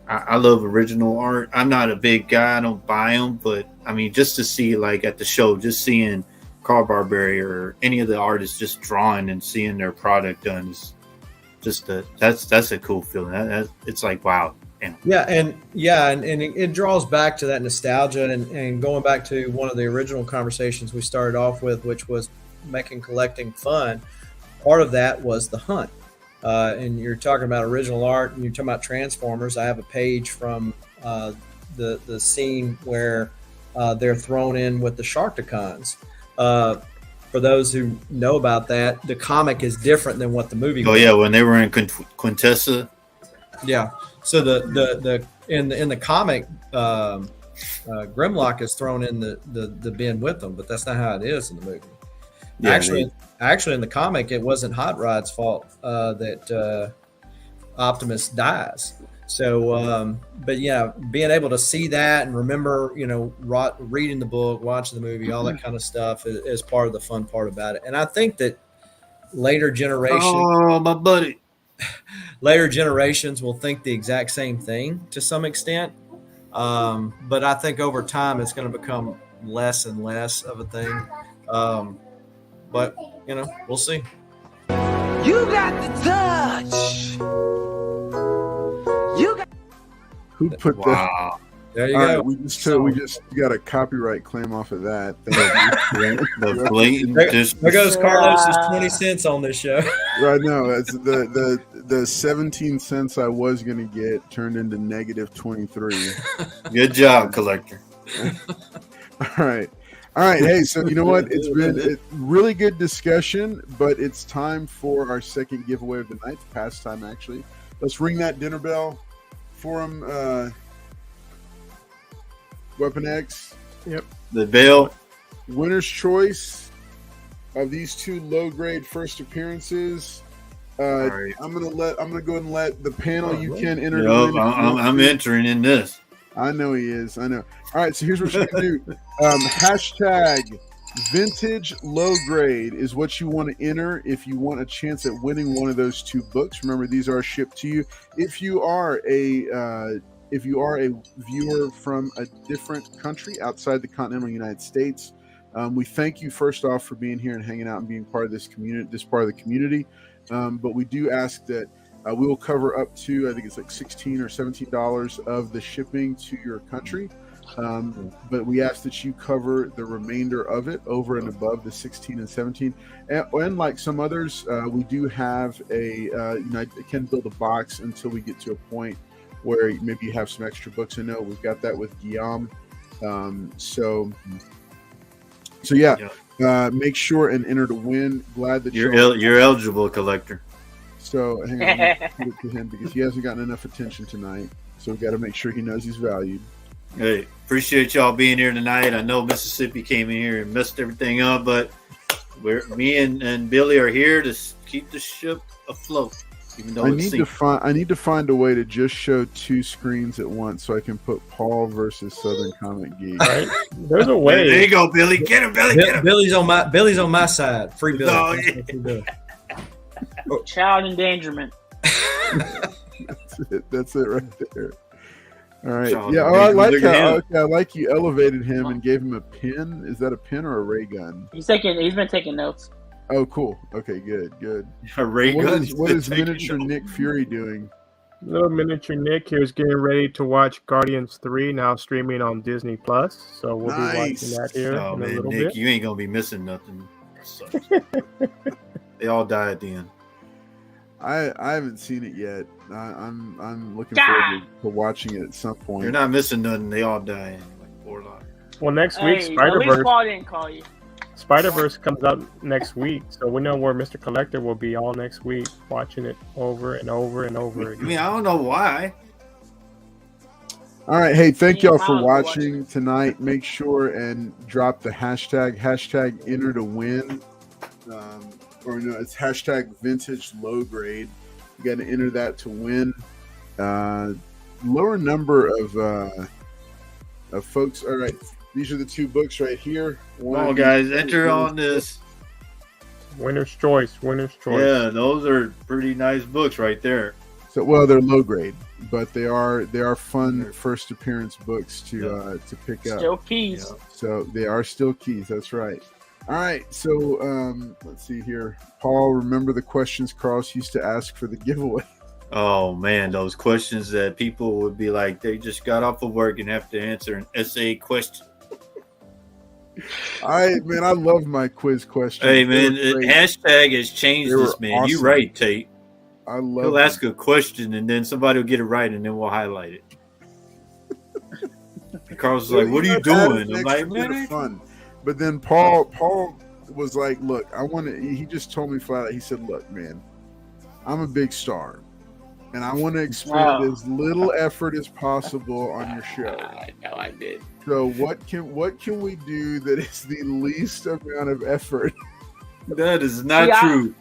I love original art. I'm not a big guy. I don't buy them, but I mean, just to see, like, at the show, just seeing Carl Barberi or any of the artists just drawing and seeing their product done is just that's a cool feeling. It's like, wow. And it draws back to that nostalgia and going back to one of the original conversations we started off with, which was making collecting fun. Part of that was the hunt. And you're talking about original art, and you're talking about Transformers. I have a page from the scene where they're thrown in with the Sharkticons. For those who know about that, the comic is different than what the movie was. Oh yeah, when they were in Quintessa. Yeah. So the in the comic, Grimlock is thrown in the bin with them, but that's not how it is in the movie. Yeah, actually, in the comic, it wasn't Hot Rod's fault that Optimus dies. So, but yeah, being able to see that and remember, you know, reading the book, watching the movie, all that kind of stuff is part of the fun part about it. And I think that later generations, oh my buddy, later generations will think the exact same thing to some extent. But I think over time it's going to become less and less of a thing. But, you know, we'll see. You got the touch. Who put that? There you All go. right, we just got a copyright claim off of that. The blatant There goes Carlos's 20 cents on this show. Right now, that's the 17 cents I was going to get turned into negative 23. Good job, collector. All right. Hey, so you know what? It's been a really good discussion, but it's time for our second giveaway of the night, pastime actually. Let's ring that dinner bell. Forum Weapon X. Yep. The bell. Winner's choice of these two low grade first appearances. Right. I'm gonna go ahead and let the panel. You can enter. Yep, I'm entering in this. I know he is. I know. All right, so here's what you're gonna do. Hashtag vintage low grade is what you want to enter if you want a chance at winning one of those two books. Remember, these are shipped to you. If you are a viewer from a different country outside the continental United States, we thank you first off for being here and hanging out and being part of this community. But we do ask that we will cover up to, I think it's like $16 or $17 of the shipping to your country. But we ask that you cover the remainder of it over and above the 16 and 17. And like some others, we do have I can build a box until we get to a point where maybe you have some extra books. I know we've got that with Guillaume. So yeah. Make sure and enter to win. Glad that you're eligible, collector. So hang on, let me put it to him because he hasn't gotten enough attention tonight. So we got to make sure he knows he's valued. Hey, appreciate y'all being here tonight. I know Mississippi came in here and messed everything up, but me and Billy are here to keep the ship afloat. Even though I need to find a way to just show two screens at once so I can put Paul versus Southern Comic Geek. Right? There's a way. There you go, Billy. Get him, Billy. Get him. Billy's on my side. Free Billy. Oh, yeah. Child endangerment. That's it right there. All right. Child Yeah. Oh, I like endangerment. how I like you elevated him and gave him a pin. Is that a pin or a ray gun? He's been taking notes. Oh, cool. Okay, good. A ray gun. What is miniature Nick Fury doing? Little miniature Nick here is getting ready to watch Guardians 3 now streaming on Disney Plus. So we'll be watching that here Oh in a man, little Nick, bit. you ain't gonna be missing nothing. Sucks. They all die at the end. I haven't seen it yet. I'm looking forward to watching it at some point. You're not missing nothing. They all die in like 4 lives. Well, next week, Hey, at least Spider-Verse. Paul didn't call you. Spider-Verse comes out next week, so we know where Mr. Collector will be all next week, watching it over and over and over I again. mean, I don't know why. All right. Hey, thank Yeah, y'all for Paul, watching tonight. Make sure and drop the hashtag enter to win. Or no, it's hashtag vintage low grade. You got to enter that to win. Lower number of folks. All right. These are the two books right here. Come on, guys, enter on this. Winner's choice. Yeah, those are pretty nice books right there. So, well, they're low grade, but they are fun first appearance books to pick up. Still keys. Yeah. So they are still keys. That's right. All right. So let's see here. Paul, remember the questions Carlos used to ask for the giveaway? Oh man, those questions that people would be like, they just got off of work and have to answer an essay question. I love my quiz questions. Hey They man, were great. hashtag has changed They were this, man. You awesome. right, Tate. I love. He'll them. ask a question and then somebody will get it right and then we'll highlight it. And Carlos is like, "What are you doing?" I'm like, "Man, "Man, fun." But then Paul was like, "Look, I want to." He just told me flat out. He said, "Look, man, I'm a big star, and I want to expend as little effort as possible on your show." I know I did." So what can we do that is the least amount of effort? That is not See, true.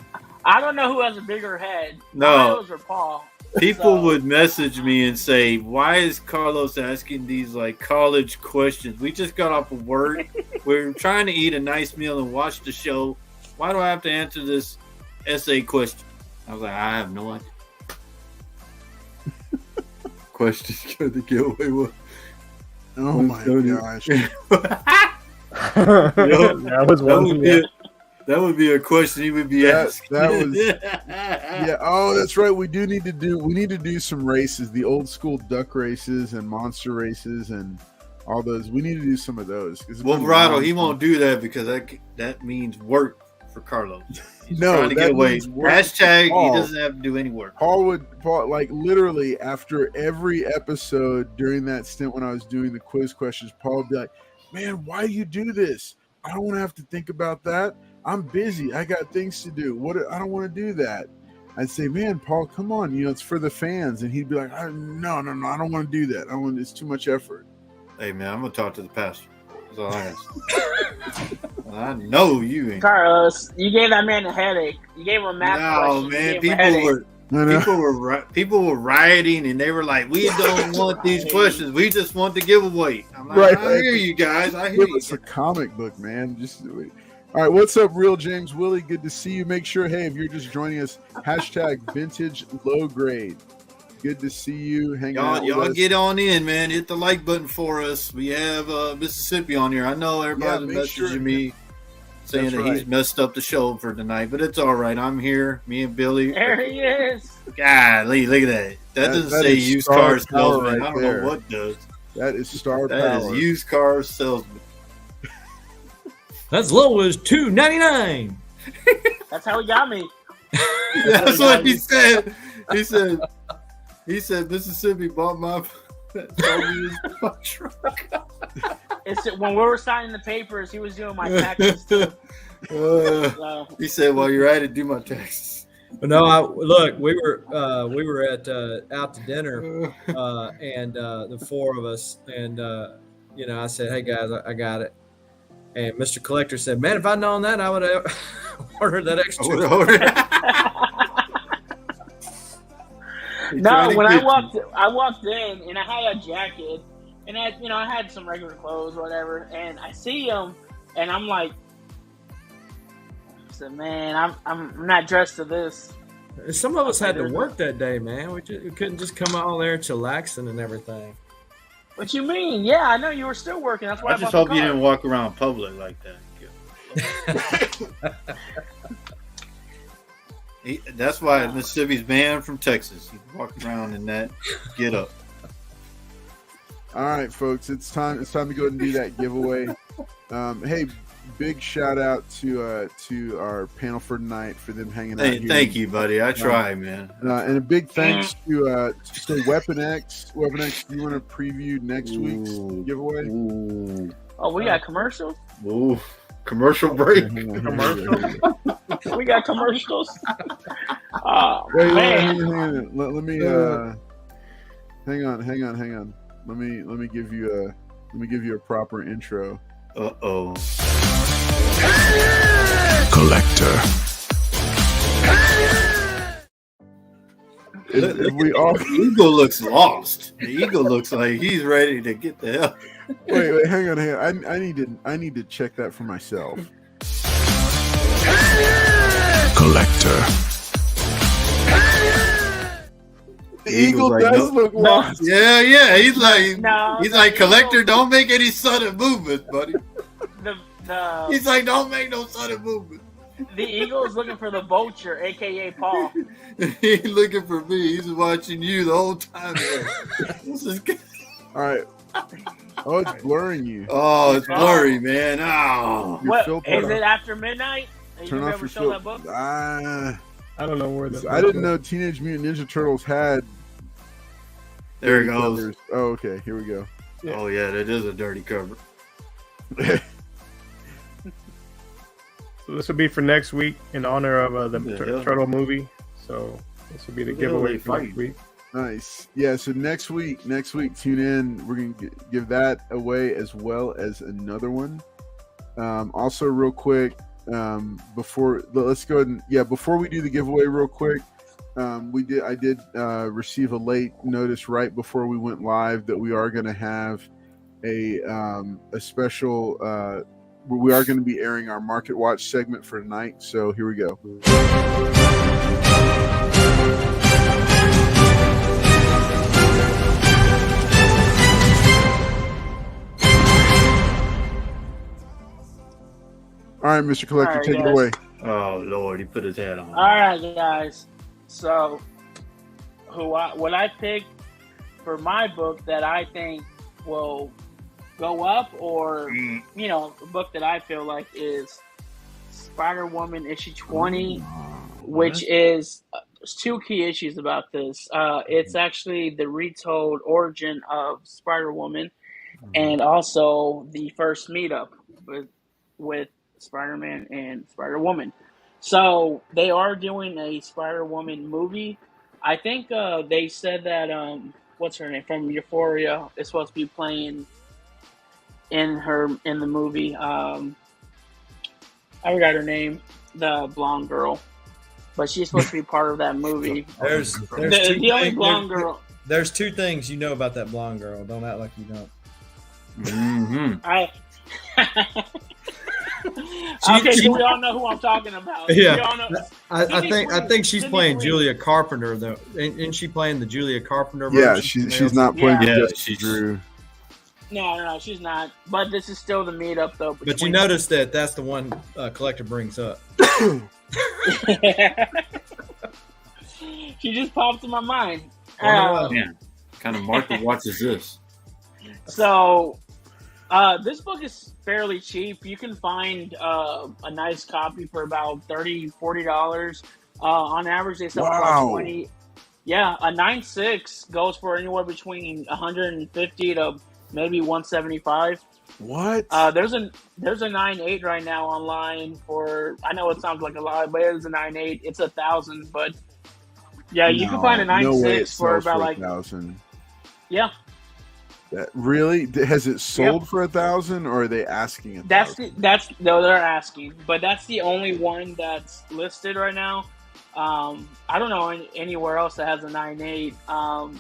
I don't know who has a bigger head. No. Miles or Paul. People So- would message me and say, "Why is Carlos asking these like college questions? We just got off of work. We're trying to eat a nice meal and watch the show. Why do I have to answer this essay question?" I was like, "I have no idea." Questions for the giveaway. What? Oh my gosh! That was one. That would be a question he would be asking. That was yeah. Oh, that's right. We need to do some races, the old school duck races and monster races and all those. We need to do some of those. Well, Verado, he won't do that because that means work for Carlos. He's trying to get away. Hashtag, Paul. he doesn't have to do any work. Paul like literally after every episode during that stint when I was doing the quiz questions, Paul would be like, "Man, why do you do this? I don't want to have to think about that. I'm busy. I got things to do. I don't want to do that." I'd say, "Man, Paul, come on. It's for the fans." And he'd be like, "No. I don't want to do that. It's too much effort." Hey, man, I'm going to talk to the pastor. That's all I ask. I know you ain't. Carlos, you gave that man a headache. You gave him a math No, question. man. You gave him a headache. People were rioting and they were like, "We don't want these questions. We just want the giveaway." I'm like, Right. "I hear you guys. I hear Give you." us a comic book, man. Just do it. All right, what's up, Real James Willie? Good to see you. Make sure, hey, if you're just joining us, hashtag vintage low grade. Good to see you. Hang out. Y'all with us. get on in, man. Hit the like button for us. We have Mississippi on here. I know everybody's make messaging sure- me saying That's that right. he's messed up the show for tonight, but it's all right. I'm here. Me and Billy. There he is. Golly, look at that. That doesn't That say is used star car power salesman. right I don't there. know what does. That is star That power. is used car salesman. That's low as $2.99. That's how he got me. That's what he said. He said Mississippi bought my truck. It's when we were signing the papers, he was doing my taxes too. So, He said, "While you're at it, do my taxes." Look, we were at out to dinner, and the four of us, and I said, "Hey guys, I got it." And Mr. Collector said, "Man, if I'd known that, I would have ordered that extra." No, when I walked in and I had a jacket and I had some regular clothes or whatever, and I see him and I'm like, I said, man, I'm not dressed to this. Some of us had to work that day, man. We couldn't just come out there chillaxing and everything. What you mean? Yeah, I know you were still working. That's why I just hope you didn't walk around public like that. That's why Mississippi's banned from Texas. He walked around in that get up. All right, folks, it's time to go ahead and do that giveaway. Hey, big shout out to our panel for tonight for them hanging out here. Thank you, buddy. I try, man. And a big thanks to Weapon X. Weapon X, do you want to preview next week's giveaway? Ooh. Oh, we got commercials? Ooh. Commercial break. Commercials. We got commercials. Wait, man. hang on. Let me hang on. Let me give you a proper intro. Uh-oh. Collector. If we all The eagle looks lost. The eagle looks like he's ready to get the hell. wait, hang on. I need to check that for myself. Collector. The eagle does look lost. Yeah. He's like, No, collector. Don't make any sudden movements, buddy. The He's like, don't make no sudden movement. the eagle is looking for the vulture, aka Paul. He ain't looking for me. He's watching you the whole time. All right. Oh, it's blurring you. Oh, it's blurry, man. Oh. Your What filter. is it after midnight? Are you Turn gonna off be your able to show that filter. book? I don't know where I didn't know Teenage Mutant Ninja Turtles had. There it goes. covers. Oh, okay. Here we go. Yeah. Oh, yeah, that is a dirty cover. So this will be for next week in honor of the Yeah. Turtle movie. So this will be the giveaway for next week. Nice. Yeah. So next week, tune in. We're gonna give that away as well as another one. Also, real quick, before let's go ahead and before we do the giveaway, real quick, I did receive a late notice right before we went live that we are going to have a special. We are going to be airing our Market Watch segment for tonight. So here we go. All right, Mr. Collector, All right, take it guys. away. Oh, Lord, he put his hat on. All right, guys. So, what I picked for my book that I think will go up, or a book that I feel like is Spider-Woman issue 20, which is there's two key issues about this. It's actually the retold origin of Spider-Woman, and also the first meetup with Spider-Man and Spider-Woman. So they are doing a Spider-Woman movie. I think they said that what's her name from Euphoria is supposed to be playing in the movie. I forgot her name, the blonde girl, but she's supposed to be part of that movie. There's The only blonde girl. There's two things you know about that blonde girl. Don't act like you don't. Mm-hmm. Okay, so we all know who I'm talking about. Yeah. We all know. I think she's Sydney playing Green. Julia Carpenter though. Isn't she playing the Julia Carpenter Yeah, version? she's not playing Yeah, Justice she's- Drew. No, she's not. But this is still the meetup, though. But you notice that's the one Collector brings up. She just popped in my mind. Man, what kind of market watch is this? So, this book is fairly cheap. You can find a nice copy for about $30, $40. On average, they sell for about Wow. $20. Yeah, a 9.6 goes for anywhere between $150 to maybe 175. What? There's a 9.8 right now online for. I know it sounds like a lot, but it's a 9.8. It's 1,000, but yeah, you can find a 9.6 for about like 1,000. Yeah. Really? Has it sold for 1,000, or are they asking 1,000? No, they're asking, but that's the only one that's listed right now. I don't know anywhere else that has a 9.8.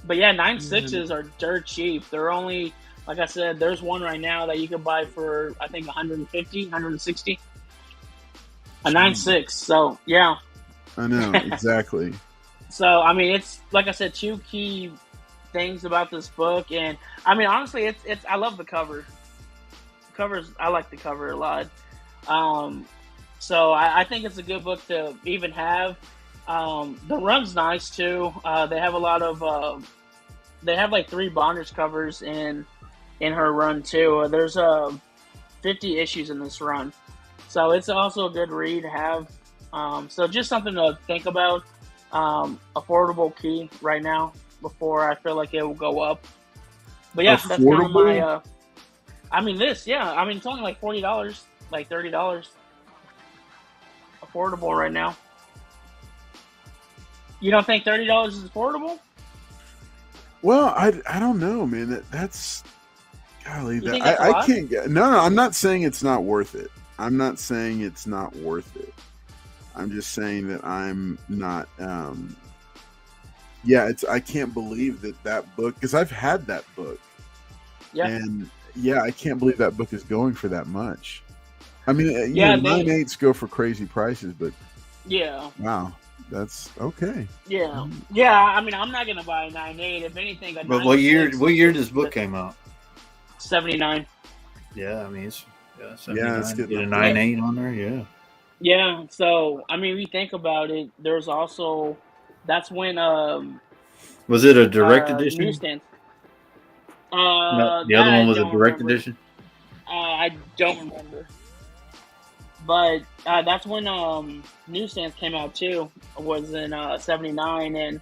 But yeah, 9.6s are dirt cheap. They're only, like I said, there's one right now that you can buy for I think 150, 160. A 9.6. So yeah. I know exactly. So I mean, it's like I said, two key things about this book, and I mean, honestly, it's I love the cover. I like the cover a lot. So I think it's a good book to even have. The run's nice too. They have a lot of they have like 3 bondage covers in her run too. There's 50 issues in this run, so it's also a good read to have. So just something to think about. Affordable key right now before I feel like it will go up. But yeah, that's kind of my. I mean, it's only like $40, like $30. Affordable right now. You don't think $30 is affordable? Well, I don't know, man. That's golly. You think that's a lot? I can't get. No, I'm not saying it's not worth it. I'm not saying it's not worth it. I'm just saying that I'm not. I can't believe that book, because I've had that book. Yeah. And yeah, I can't believe that book is going for that much. I mean, 9.8s go for crazy prices, but yeah. Wow, that's okay. Yeah. Yeah, I mean, I'm not going to buy a 9.8. If anything, but what year this book came out? 79. Yeah, I mean, it's 79. Yeah, it's get a 9.8 on there, yeah. Yeah, so I mean, we think about it. There's also that's when was it a direct edition? Newsstand. No, the other one was a direct edition. I don't remember, but that's when Newsstands came out too. Was in 79, and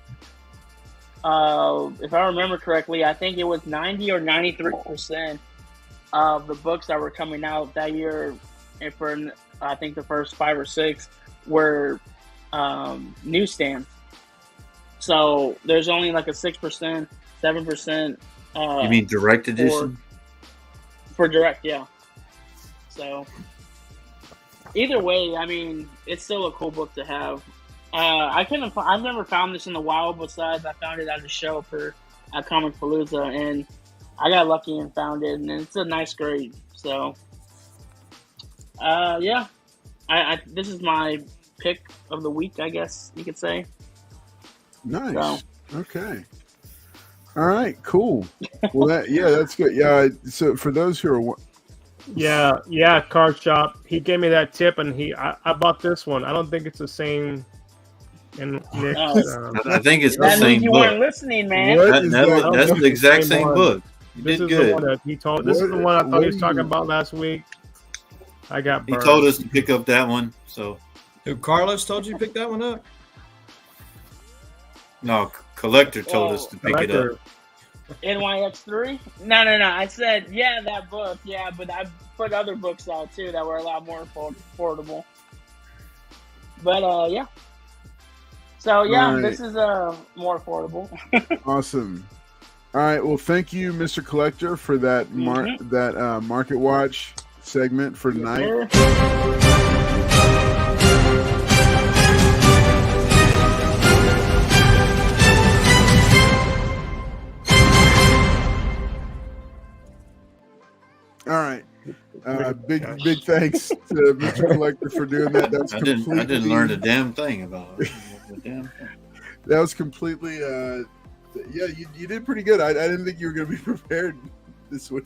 if I remember correctly, I think it was 90 or 93% of the books that were coming out that year, and for I think the first 5 or 6 were newsstands. So there's only like a 6%, 7%. You mean direct edition? For direct, yeah. So either way, I mean, it's still a cool book to have. I've never found this in the wild. Besides, I found it at a show at Comic Palooza, and I got lucky and found it, and it's a nice grade. So, yeah, this is my pick of the week, I guess you could say. Nice. So. Okay. All right. Cool. Well, that's good. Yeah. So for those who are. Yeah, Card Shop. He gave me that tip, and I bought this one. I don't think it's the same. And I think it's the same book. That means you weren't listening, man. That's the exact same book. You this did is good. The one that he told. This is the one I thought he was talking about last week. I got burned. He told us to pick up that one. So, who, Carlos told you to pick that one up? No, Collector told us to pick it up. NYX3? No. I said, yeah, that book. Yeah, but I put other books out, too, that were a lot more affordable. But, yeah. So, yeah, right. This is more affordable. Awesome. All right. Well, thank you, Mr. Collector, for that Market Watch segment for tonight. All right. Big thanks to Mr. Collector for doing that. I didn't learn a damn thing about it. That was completely you did pretty good. I didn't think you were going to be prepared this week.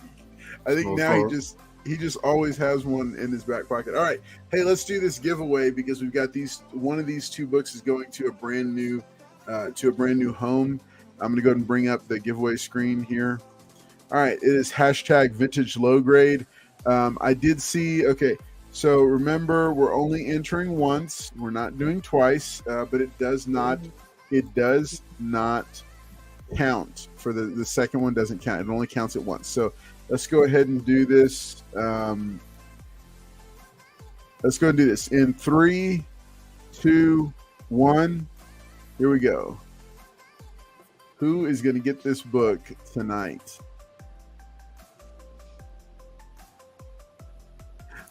I think he just always has one in his back pocket. All right. Hey, let's do this giveaway because we've got one of these 2 books is going to a brand new home. I'm going to go ahead and bring up the giveaway screen here. All right, it is #vintage low grade. I did see. Okay, so remember, we're only entering once. We're not doing twice, but it does not count for the second one. Doesn't count. It only counts at once. So let's go ahead and do this. Let's go and do this in 3, 2, 1. Here we go. Who is going to get this book tonight?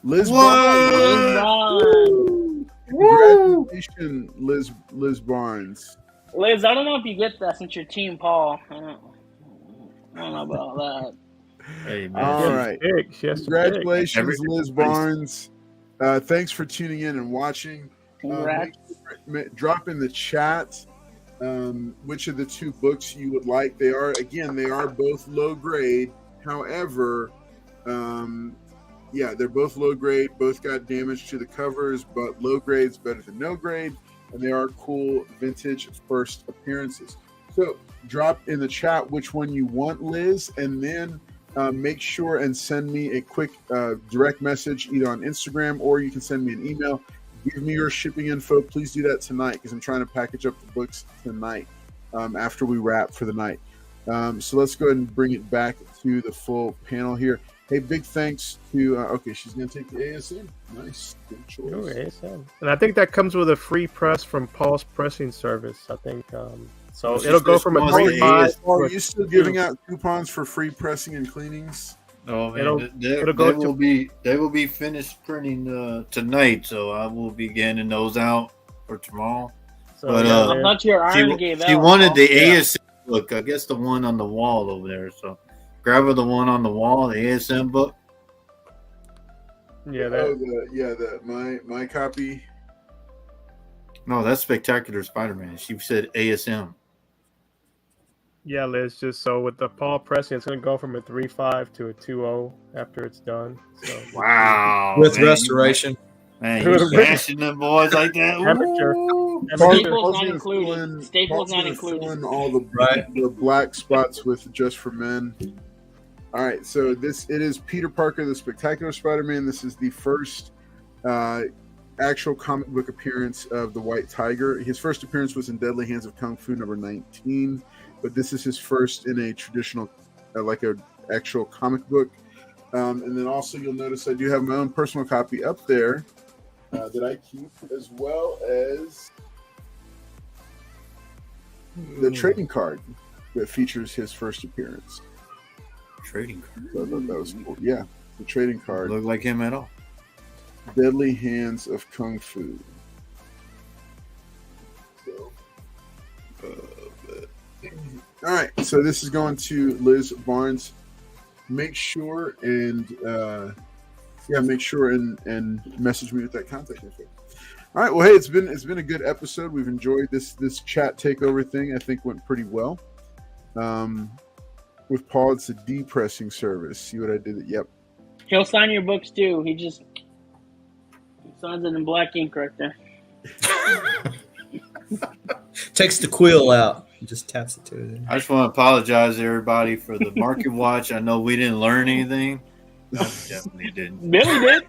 Liz Barnes. Congratulations, Liz Barnes. Liz, I don't know if you get that since you're Team Paul. I don't know about that. Hey, man. All right. Congratulations, Liz Every- Barnes. Thanks for tuning in and watching. Congrats. Drop in the chat which of the two books you would like. They are both low grade. However, they're both low grade. Both got damage to the covers, but low grade's better than no grade, and they are cool vintage first appearances. So drop in the chat which one you want, Liz, and then make sure and send me a quick direct message either on Instagram, or you can send me an email. Give me your shipping info. Please do that tonight, because I'm trying to package up the books tonight after we wrap for the night. So let's go ahead and bring it back to the full panel here. Hey, big thanks to okay, she's gonna take the ASM. Nice, good choice. Oh, ASM. And I think that comes with a free press from Paul's pressing service. I think so. It'll go from a 25. Are you still giving out coupons for free pressing and cleanings? Oh man, they will be finished printing tonight, so I will be getting those out for tomorrow. So, but I thought your iron gave out. she wanted the ASM book. I guess the one on the wall over there. So grab her the one on the wall, the ASM book. Yeah, my copy. No, that's Spectacular Spider-Man. She said ASM. Yeah, Liz, just so with the Paul pressing, it's going to go from a 3.5 to a 2.0 after it's done. So. Wow. With restoration. Man, you're bashing them boys like that. Amateur. Staples not included. Staples not included. All the black spots with Just for Men. All right, so it is Peter Parker, the Spectacular Spider-Man. This is the first actual comic book appearance of the White Tiger. His first appearance was in Deadly Hands of Kung Fu number 19. But this is his first in a traditional, like an actual comic book. And then also you'll notice I do have my own personal copy up there that I keep, as well as the trading card that features his first appearance. Trading card? So I thought that was cool. Yeah, the trading card. Look like him at all. Deadly Hands of Kung Fu. So, all right, so this is going to Liz Barnes. Make sure and message me with that contact info. All right, well, hey, it's been a good episode. We've enjoyed this chat takeover thing. I think went pretty well. With Paul, it's a depressing service. See what I did? Yep. He'll sign your books too. He signs it in black ink right there. Takes the quill out. He just taps it to it. I just want to apologize to everybody for the market watch. I know we didn't learn anything. I definitely didn't. Billy did.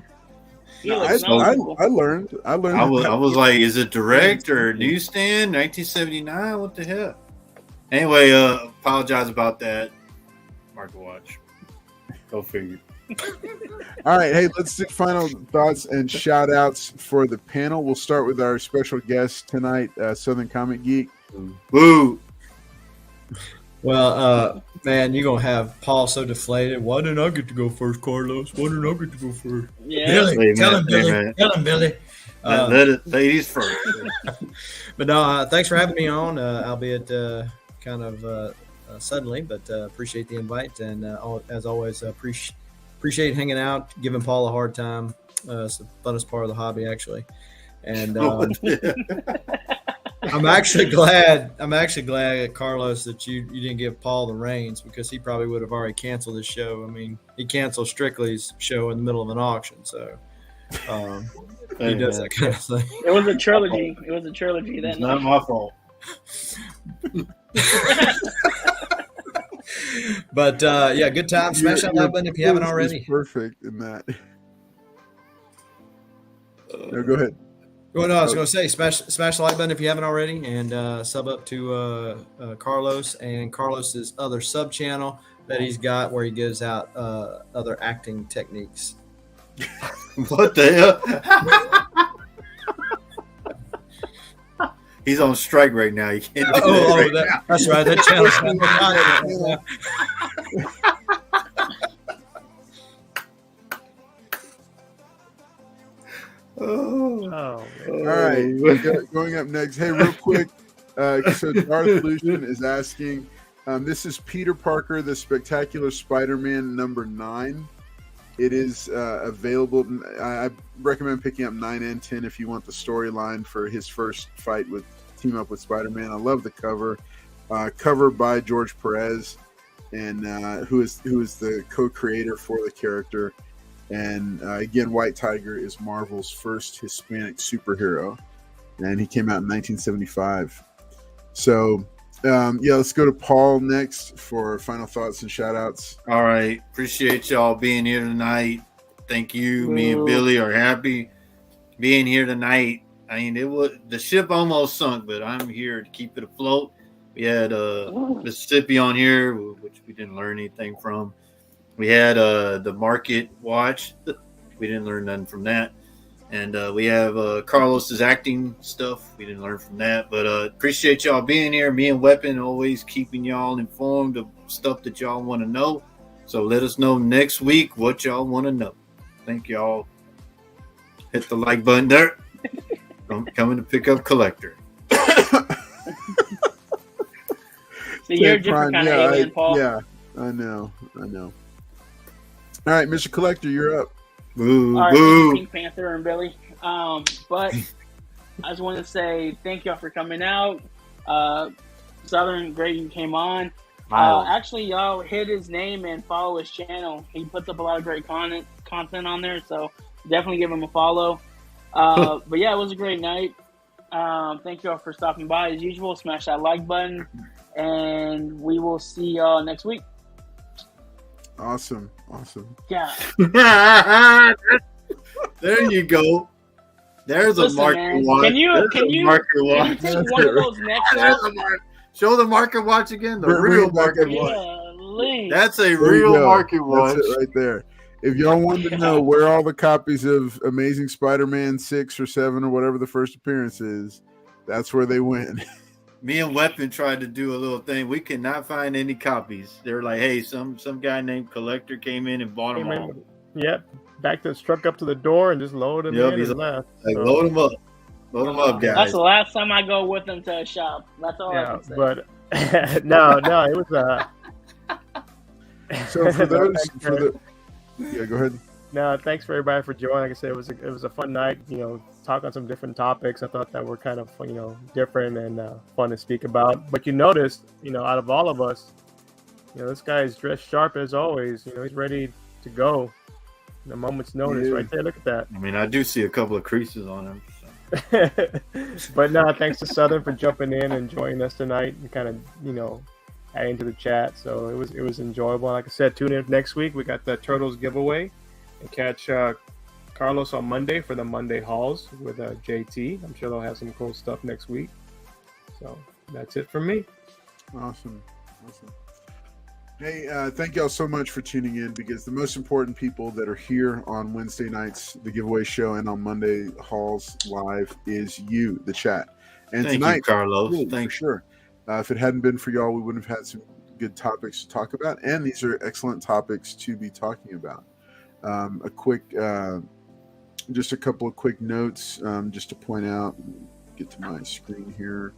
I learned. I was like, is it direct or newsstand? 1979? What the hell? Anyway, apologize about that. Market watch. Go figure. All right, hey, let's do final thoughts and shout outs for the panel. We'll start with our special guest tonight, Southern Comic Geek. Boo. Well, man, you're going to have Paul so deflated. Why didn't I get to go first, Carlos? Why didn't I get to go first? Yeah. Billy, tell him, Billy. Tell him, Billy. Ladies first. But no, thanks for having me on, albeit kind of suddenly, but appreciate the invite. And as always, appreciate hanging out, giving Paul a hard time. It's the funnest part of the hobby, actually. And I'm actually glad, Carlos, that you didn't give Paul the reins, because he probably would have already canceled his show. I mean, he canceled Strictly's show in the middle of an auction, so he does that kind of thing. It was a trilogy. That It's not my fault. But yeah, good time. Smash that like button if you haven't already. Perfect in that. No, go ahead. Well, no, I was going to say smash the like button if you haven't already, and sub up to Carlos and Carlos's other sub channel that he's got where he gives out other acting techniques. What the hell? He's on strike right now. You can't do that right now. That's right. That channel's All right, going up next. Hey, real quick. So Darth Lucian is asking. This is Peter Parker, the Spectacular Spider-Man #9. It is available. I recommend picking up 9 and 10 if you want the storyline for his first fight with team up with Spider-Man. I love the cover. Cover by George Perez, and who is the co-creator for the character. And again, White Tiger is Marvel's first Hispanic superhero, and he came out in 1975. So, let's go to Paul next for final thoughts and shout-outs. All right. Appreciate y'all being here tonight. Thank you. Me and Billy are happy being here tonight. I mean, the ship almost sunk, but I'm here to keep it afloat. We had Mississippi on here, which we didn't learn anything from. We had the market watch. We didn't learn nothing from that. And we have Carlos's acting stuff. We didn't learn from that. But appreciate y'all being here. Me and Weapon always keeping y'all informed of stuff that y'all want to know. So let us know next week what y'all want to know. Thank y'all. Hit the like button there. I'm coming to pick up Collector. So you're a different kind of alien, Paul. Yeah, I know. All right, Mr. Collector, you're up. Boo, All right, boo. Pink Panther and Billy. But I just want to say thank y'all for coming out. Southern, great you came on. Actually, y'all hit his name and follow his channel. He puts up a lot of great content on there, so definitely give him a follow. But yeah, it was a great night. Thank y'all for stopping by as usual. Smash that like button, and we will see y'all next week. Awesome. Yeah. There you go. There's a marker watch. Can you take one of those next off? Show the market watch again. The real market watch. Golly. That's a real market watch. That's it right there. If y'all wanted to know where all the copies of Amazing Spider-Man 6 or 7 or whatever the first appearance is, that's where they went. Me and Weapon tried to do a little thing. We could not find any copies. They were like, "Hey, some guy named Collector came in and bought them all." Yep, struck up to the door and just loaded them in and left. Like, load them up. Load them up, guys. That's the last time I go with them to a shop. That's all I can say. But no, it was So for those, yeah, go ahead. No, thanks for everybody for joining. Like I said, it was a fun night. Talk on some different topics. I thought that were kind of different and fun to speak about. But you noticed, out of all of us, this guy is dressed sharp as always. He's ready to go. In a moment's notice, right there. Look at that. I mean, I do see a couple of creases on him. So. But no, thanks to Southern for jumping in and joining us tonight and kind of adding to the chat. So it was enjoyable. Like I said, tune in next week. We got the Turtles giveaway, and catch Carlos on Monday for the Monday hauls with JT. I'm sure they'll have some cool stuff next week. So that's it from me. Awesome. Hey, thank y'all so much for tuning in, because the most important people that are here on Wednesday nights, the giveaway show, and on Monday hauls live is you, the chat. And thank tonight, you, Carlos. Cool, thanks. for sure. If it hadn't been for y'all, we wouldn't have had some good topics to talk about, and these are excellent topics to be talking about. Just a couple of quick notes, just to point out. Get to my screen here.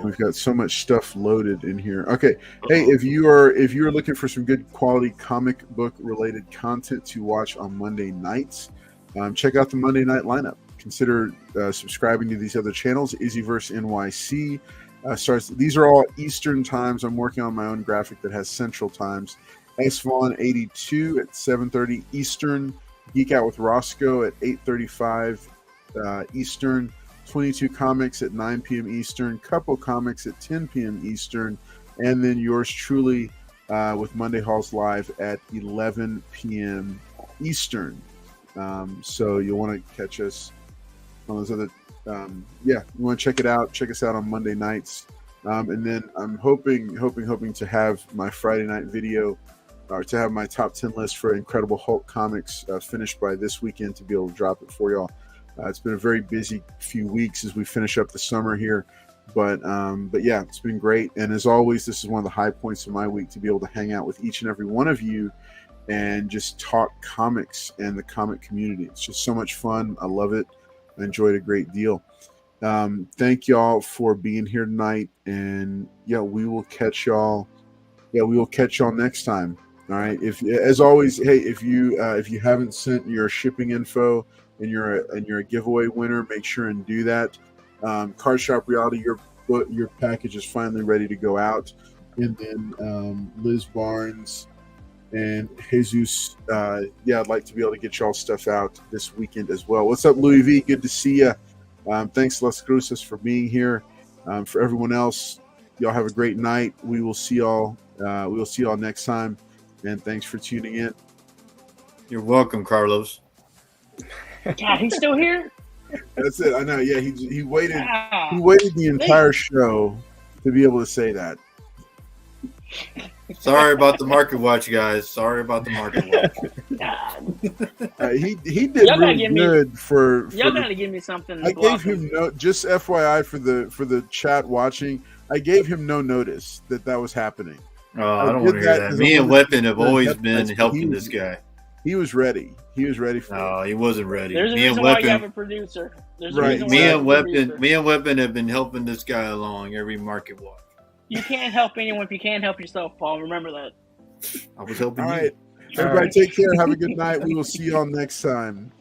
We've got so much stuff loaded in here. Okay. Hey, if you are looking for some good quality comic book related content to watch on Monday nights, check out the Monday night lineup. Consider subscribing to these other channels. Izzyverse NYC starts. These are all Eastern times. I'm working on my own graphic that has Central times. SVon 82 at 7:30 Eastern. Geek Out with Roscoe at 8:35 Eastern. 22 Comics at 9 p.m. Eastern, Couple Comics at 10 p.m. Eastern, and then yours truly with Monday Hauls Live at 11 p.m. Eastern. So you'll want to catch us on those other. You want to check it out. Check us out on Monday nights, and then I'm hoping to have my Friday night video, or to have my top 10 list for Incredible Hulk comics finished by this weekend to be able to drop it for y'all. It's been a very busy few weeks as we finish up the summer here, but yeah, it's been great. And as always, this is one of the high points of my week to be able to hang out with each and every one of you and just talk comics and the comic community. It's just so much fun. I love it. I enjoyed a great deal. Thank y'all for being here tonight, and we will catch y'all. Yeah, we will catch y'all next time. All right. If, as always, hey, if you haven't sent your shipping info and you're a giveaway winner, make sure and do that. Card Shop Reality, your package is finally ready to go out, and then Liz Barnes and Jesus, I'd like to be able to get y'all stuff out this weekend as well. What's up, Louis V? Good to see you. Thanks, Las Cruces, for being here. For everyone else, y'all have a great night. We will see y'all. Next time. And thanks for tuning in. You're welcome, Carlos. God, he's still here? That's it. I know. Yeah, he waited. He waited the entire show to be able to say that. Sorry about the Market Watch, guys. Sorry about the Market Watch. He did really good for y'all gotta give me something. I gave him just FYI for the chat watching. I gave him no notice that was happening. Oh, I don't want to hear that. Me and Weapon have always been helping this guy. He was ready. He was ready for it. No, he wasn't ready. There's a reason why you have a producer. Right. Me and Weapon have been helping this guy along every Market Watch. You can't help anyone if you can't help yourself, Paul. Remember that. I was helping you. All right. Everybody take care. Have a good night. We will see y'all next time.